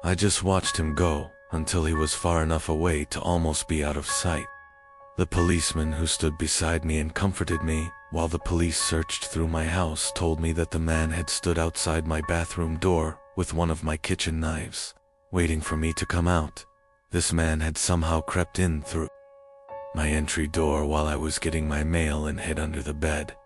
I just watched him go until he was far enough away to almost be out of sight. The policeman who stood beside me and comforted me while the police searched through my house told me that the man had stood outside my bathroom door with one of my kitchen knives, waiting for me to come out. This man had somehow crept in through my entry door while I was getting my mail and hid under the bed.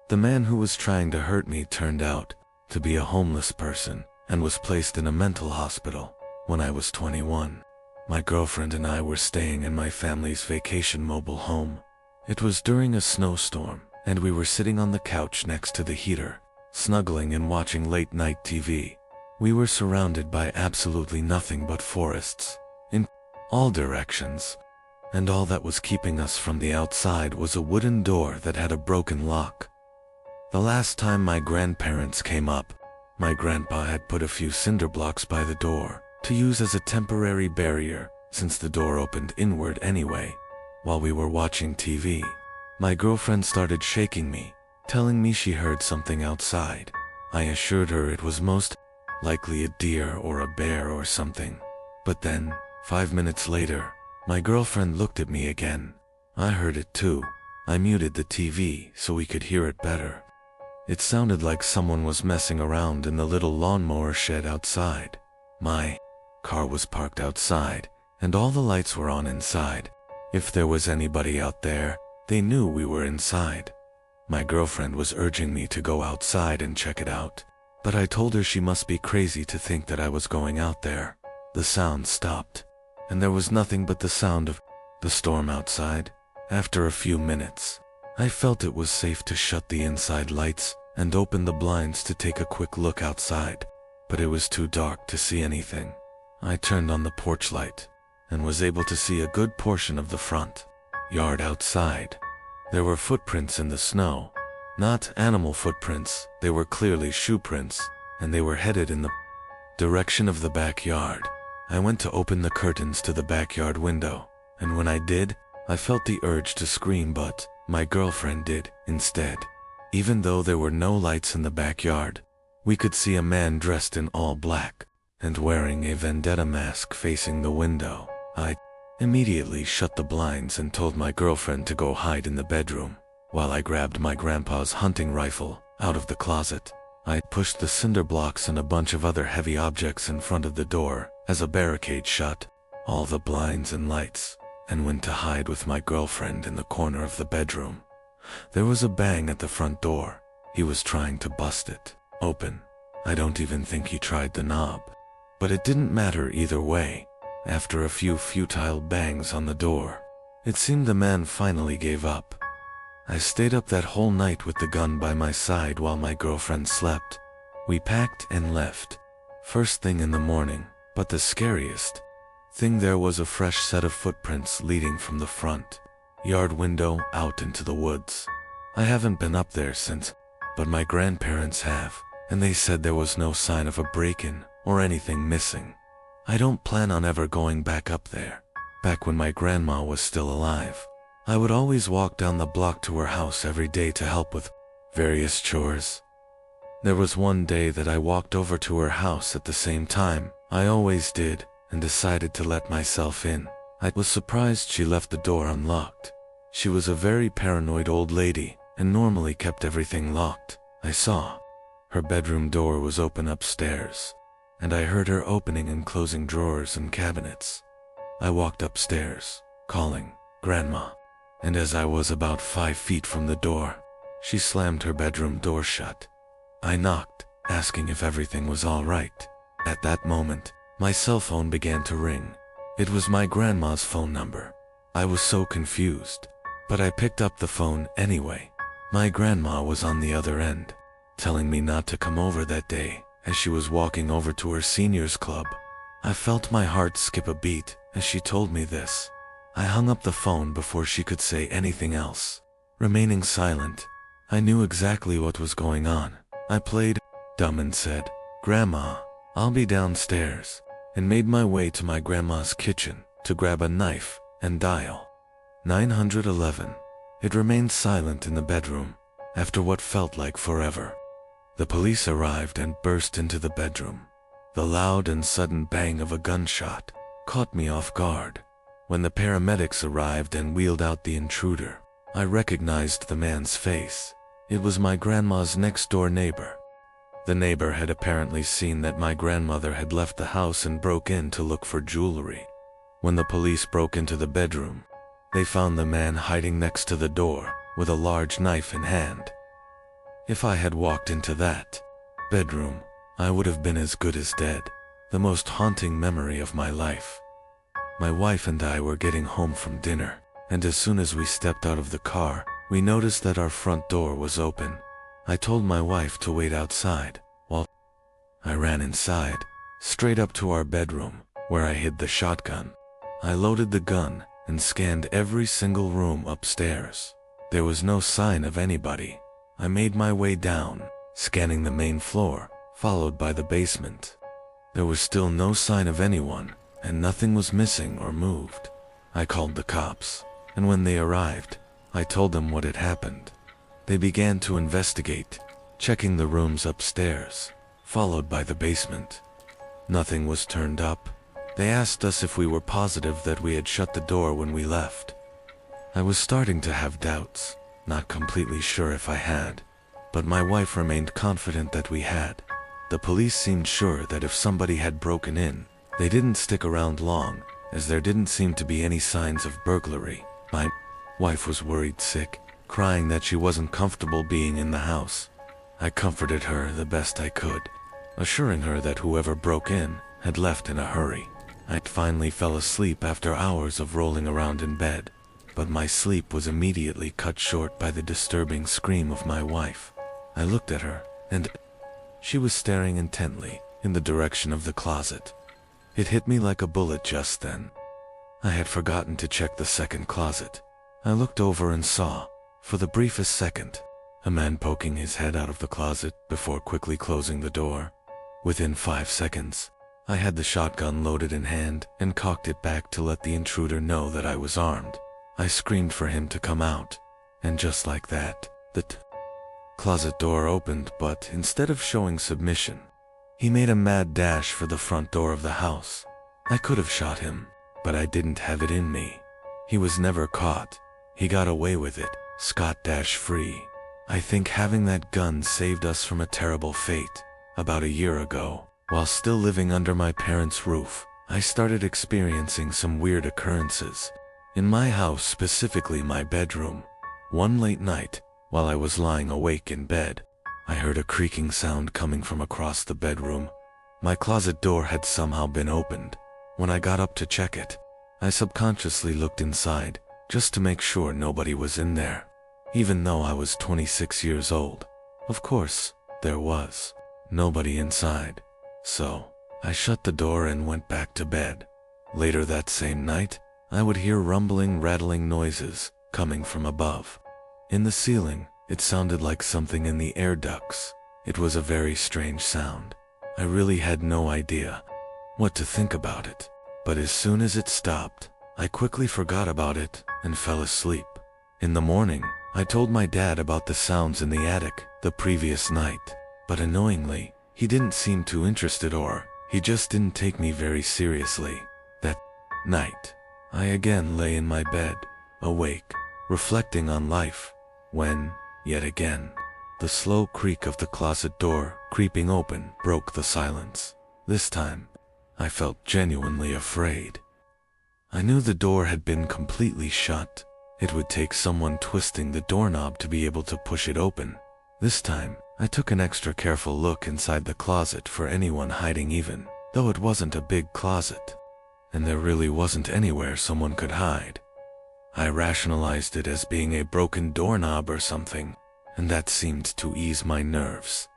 The man who was trying to hurt me turned out to be a homeless person and was placed in a mental hospital when I was 21. My girlfriend and I were staying in my family's vacation mobile home. It was during a snowstorm, and we were sitting on the couch next to the heater, snuggling and watching late-night TV. We were surrounded by absolutely nothing but forests, in all directions, and all that was keeping us from the outside was a wooden door that had a broken lock. The last time my grandparents came up, my grandpa had put a few cinder blocks by the door to use as a temporary barrier, since the door opened inward anyway. While we were watching TV, my girlfriend started shaking me, telling me she heard something outside. I assured her it was most likely a deer or a bear or something. But then, 5 minutes later, my girlfriend looked at me again. I heard it too. I muted the TV so we could hear it better. It sounded like someone was messing around in the little lawnmower shed outside. My car was parked outside, and all the lights were on inside. If there was anybody out there, they knew we were inside. My girlfriend was urging me to go outside and check it out, but I told her she must be crazy to think that I was going out there. The sound stopped, and there was nothing but the sound of the storm outside. After a few minutes, I felt it was safe to shut the inside lights and open the blinds to take a quick look outside, but it was too dark to see anything. I turned on the porch light and was able to see a good portion of the front yard outside. There were footprints in the snow, not animal footprints, they were clearly shoe prints, and they were headed in the direction of the backyard. I went to open the curtains to the backyard window, and when I did, I felt the urge to scream, but my girlfriend did instead. Even though there were no lights in the backyard, We could see a man dressed in all black and wearing a vendetta mask facing the window. I immediately shut the blinds and told my girlfriend to go hide in the bedroom, while I grabbed my grandpa's hunting rifle out of the closet. I pushed the cinder blocks and a bunch of other heavy objects in front of the door as a barricade shut all the blinds and lights, and went to hide with my girlfriend in the corner of the bedroom. There was a bang at the front door. He was trying to bust it open. I don't even think he tried the knob. But it didn't matter either way. After a few futile bangs on the door, it seemed the man finally gave up. I stayed up that whole night with the gun by my side while my girlfriend slept. We packed and left first thing in the morning, but the scariest thing there was a fresh set of footprints leading from the front yard window out into the woods. I haven't been up there since, but my grandparents have, and they said there was no sign of a break-in or anything missing. I don't plan on ever going back up there. Back when my grandma was still alive, I would always walk down the block to her house every day to help with various chores. There was one day that I walked over to her house at the same time I always did and decided to let myself in. I was surprised she left the door unlocked. She was a very paranoid old lady and normally kept everything locked. I saw her bedroom door was open upstairs, and I heard her opening and closing drawers and cabinets. I walked upstairs, calling Grandma, and as I was about 5 feet from the door, she slammed her bedroom door shut. I knocked, asking if everything was all right. At that moment, my cell phone began to ring. It was my grandma's phone number. I was so confused, but I picked up the phone anyway. My grandma was on the other end, telling me not to come over that day as she was walking over to her seniors club. I felt my heart skip a beat as she told me this. I hung up the phone before she could say anything else. Remaining silent, I knew exactly what was going on. I played dumb and said, "Grandma, I'll be downstairs," and made my way to my grandma's kitchen to grab a knife and dial 911. It remained silent in the bedroom after what felt like forever. The police arrived and burst into the bedroom. The loud and sudden bang of a gunshot caught me off guard. When the paramedics arrived and wheeled out the intruder, I recognized the man's face. It was my grandma's next-door neighbor. The neighbor had apparently seen that my grandmother had left the house and broke in to look for jewelry. When the police broke into the bedroom, they found the man hiding next to the door with a large knife in hand. If I had walked into that bedroom, I would have been as good as dead. The most haunting memory of my life. My wife and I were getting home from dinner, and as soon as we stepped out of the car, we noticed that our front door was open. I told my wife to wait outside, while I ran inside, straight up to our bedroom, where I hid the shotgun. I loaded the gun and scanned every single room upstairs. There was no sign of anybody. I made my way down, scanning the main floor, followed by the basement. There was still no sign of anyone, and nothing was missing or moved. I called the cops, and when they arrived, I told them what had happened. They began to investigate, checking the rooms upstairs, followed by the basement. Nothing was turned up. They asked us if we were positive that we had shut the door when we left. I was starting to have doubts, not completely sure if I had, but my wife remained confident that we had. The police seemed sure that if somebody had broken in, they didn't stick around long, as there didn't seem to be any signs of burglary. My wife was worried sick, crying that she wasn't comfortable being in the house. I comforted her the best I could, assuring her that whoever broke in had left in a hurry. I finally fell asleep after hours of rolling around in bed, but my sleep was immediately cut short by the disturbing scream of my wife. I looked at her, and she was staring intently in the direction of the closet. It hit me like a bullet just then. I had forgotten to check the second closet. I looked over and saw, for the briefest second, a man poking his head out of the closet before quickly closing the door. Within 5 seconds, I had the shotgun loaded in hand and cocked it back to let the intruder know that I was armed. I screamed for him to come out, and just like that, the closet door opened, but instead of showing submission, he made a mad dash for the front door of the house. I could have shot him, but I didn't have it in me. He was never caught. He got away with it, scot-free. I think having that gun saved us from a terrible fate. About a year ago, while still living under my parents' roof, I started experiencing some weird occurrences. In my house, specifically my bedroom. One late night, while I was lying awake in bed, I heard a creaking sound coming from across the bedroom. My closet door had somehow been opened. When I got up to check it, I subconsciously looked inside, just to make sure nobody was in there. Even though I was 26 years old, of course, there was nobody inside. So, I shut the door and went back to bed. Later that same night, I would hear rumbling, rattling noises coming from above. In the ceiling, it sounded like something in the air ducts. It was a very strange sound. I really had no idea what to think about it. But as soon as it stopped, I quickly forgot about it and fell asleep. In the morning, I told my dad about the sounds in the attic the previous night. But annoyingly, he didn't seem too interested, or he just didn't take me very seriously. That night, I again lay in my bed, awake, reflecting on life, when, yet again, the slow creak of the closet door creeping open broke the silence. This time, I felt genuinely afraid. I knew the door had been completely shut. It would take someone twisting the doorknob to be able to push it open. This time, I took an extra careful look inside the closet for anyone hiding, even though it wasn't a big closet, and there really wasn't anywhere someone could hide. I rationalized it as being a broken doorknob or something, and that seemed to ease my nerves.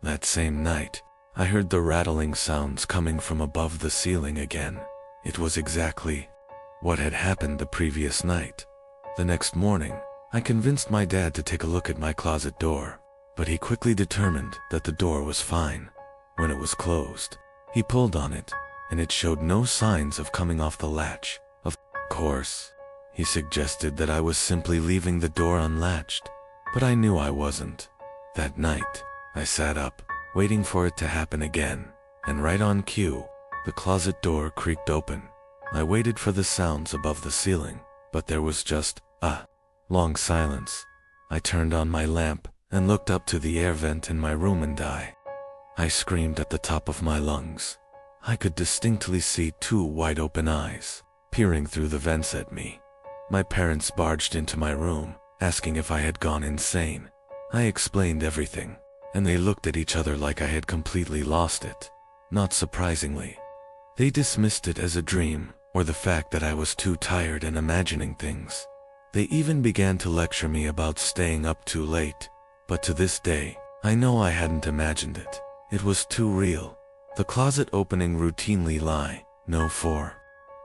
That same night, I heard the rattling sounds coming from above the ceiling again. It was exactly what had happened the previous night. The next morning, I convinced my dad to take a look at my closet door, but he quickly determined that the door was fine. When it was closed, he pulled on it, and it showed no signs of coming off the latch. Of course, he suggested that I was simply leaving the door unlatched, but I knew I wasn't. That night, I sat up, waiting for it to happen again, and right on cue, the closet door creaked open. I waited for the sounds above the ceiling, but there was just a long silence. I turned on my lamp and looked up to the air vent in my room, and I screamed at the top of my lungs. I could distinctly see two wide-open eyes peering through the vents at me. My parents barged into my room, asking if I had gone insane. I explained everything, and they looked at each other like I had completely lost it. Not surprisingly, they dismissed it as a dream, or the fact that I was too tired and imagining things. They even began to lecture me about staying up too late, but to this day, I know I hadn't imagined it. It was too real. The closet opening routinely for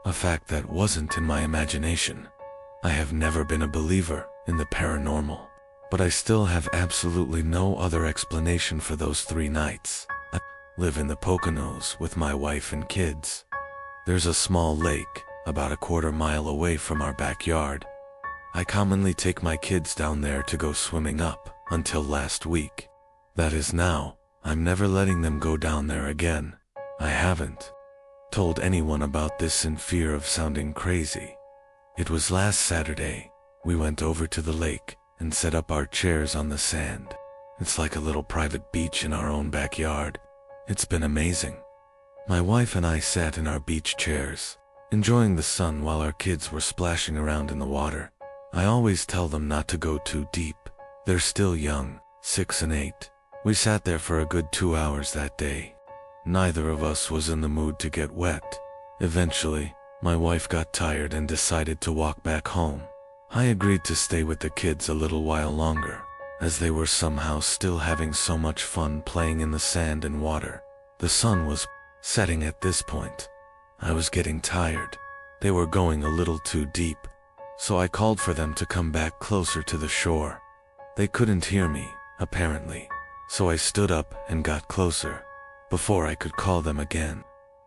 a fact that wasn't in my imagination. I have never been a believer in the paranormal, but I still have absolutely no other explanation for those 3 nights. I live in the Poconos with my wife and kids. There's a small lake about a quarter-mile away from our backyard. I commonly take my kids down there to go swimming up until last week. That is now. I'm never letting them go down there again. I haven't told anyone about this in fear of sounding crazy. It was last Saturday. We went over to the lake and set up our chairs on the sand. It's like a little private beach in our own backyard. It's been amazing. My wife and I sat in our beach chairs, enjoying the sun while our kids were splashing around in the water. I always tell them not to go too deep. They're still young, 6 and 8. We sat there for a good 2 hours that day. Neither of us was in the mood to get wet. Eventually, my wife got tired and decided to walk back home. I agreed to stay with the kids a little while longer, as they were somehow still having so much fun playing in the sand and water. The sun was setting at this point. I was getting tired. They were going a little too deep, so I called for them to come back closer to the shore. They couldn't hear me, apparently, so I stood up and got closer. Before I could call them again,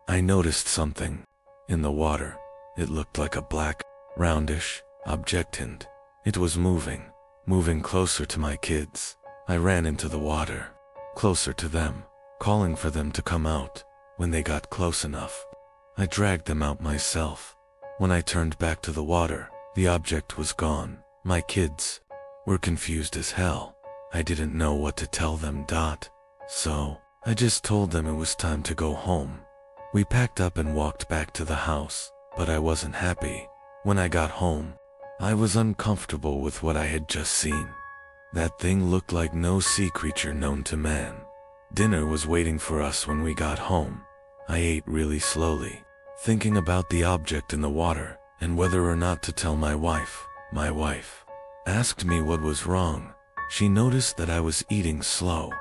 I noticed something in the water. It looked like a black, roundish object, and it was moving closer to my kids. I ran into the water, closer to them, calling for them to come out. When they got close enough, I dragged them out myself. When I turned back to the water, the object was gone. My kids were confused as hell. I didn't know what to tell them. So, I just told them it was time to go home. We packed up and walked back to the house, but I wasn't happy. When I got home, I was uncomfortable with what I had just seen. That thing looked like no sea creature known to man. Dinner was waiting for us when we got home. I ate really slowly, thinking about the object in the water and whether or not to tell my wife. My wife asked me what was wrong. She noticed that I was eating slow.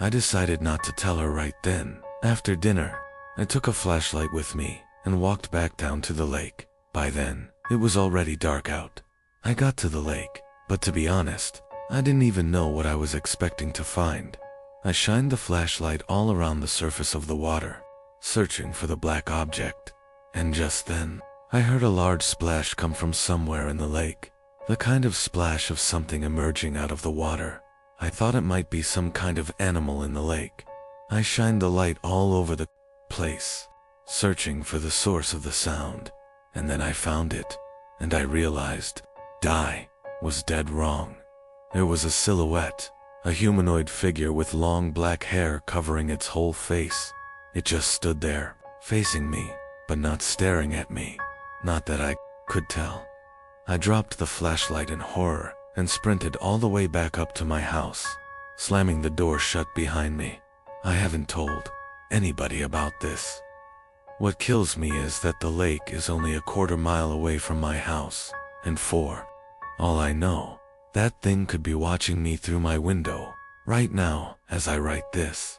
I decided not to tell her right then. After dinner, I took a flashlight with me and walked back down to the lake. By then, it was already dark out. I got to the lake, but to be honest, I didn't even know what I was expecting to find. I shined the flashlight all around the surface of the water, searching for the black object. And just then, I heard a large splash come from somewhere in the lake. The kind of splash of something emerging out of the water. I thought it might be some kind of animal in the lake. I shined the light all over the place, searching for the source of the sound. And then I found it, and I realized I was dead wrong. There was a silhouette, a humanoid figure with long black hair covering its whole face. It just stood there, facing me, but not staring at me. Not that I could tell. I dropped the flashlight in horror and sprinted all the way back up to my house, slamming the door shut behind me. I haven't told anybody about this. What kills me is that the lake is only a quarter mile away from my house, and for all I know, that thing could be watching me through my window right now as I write this.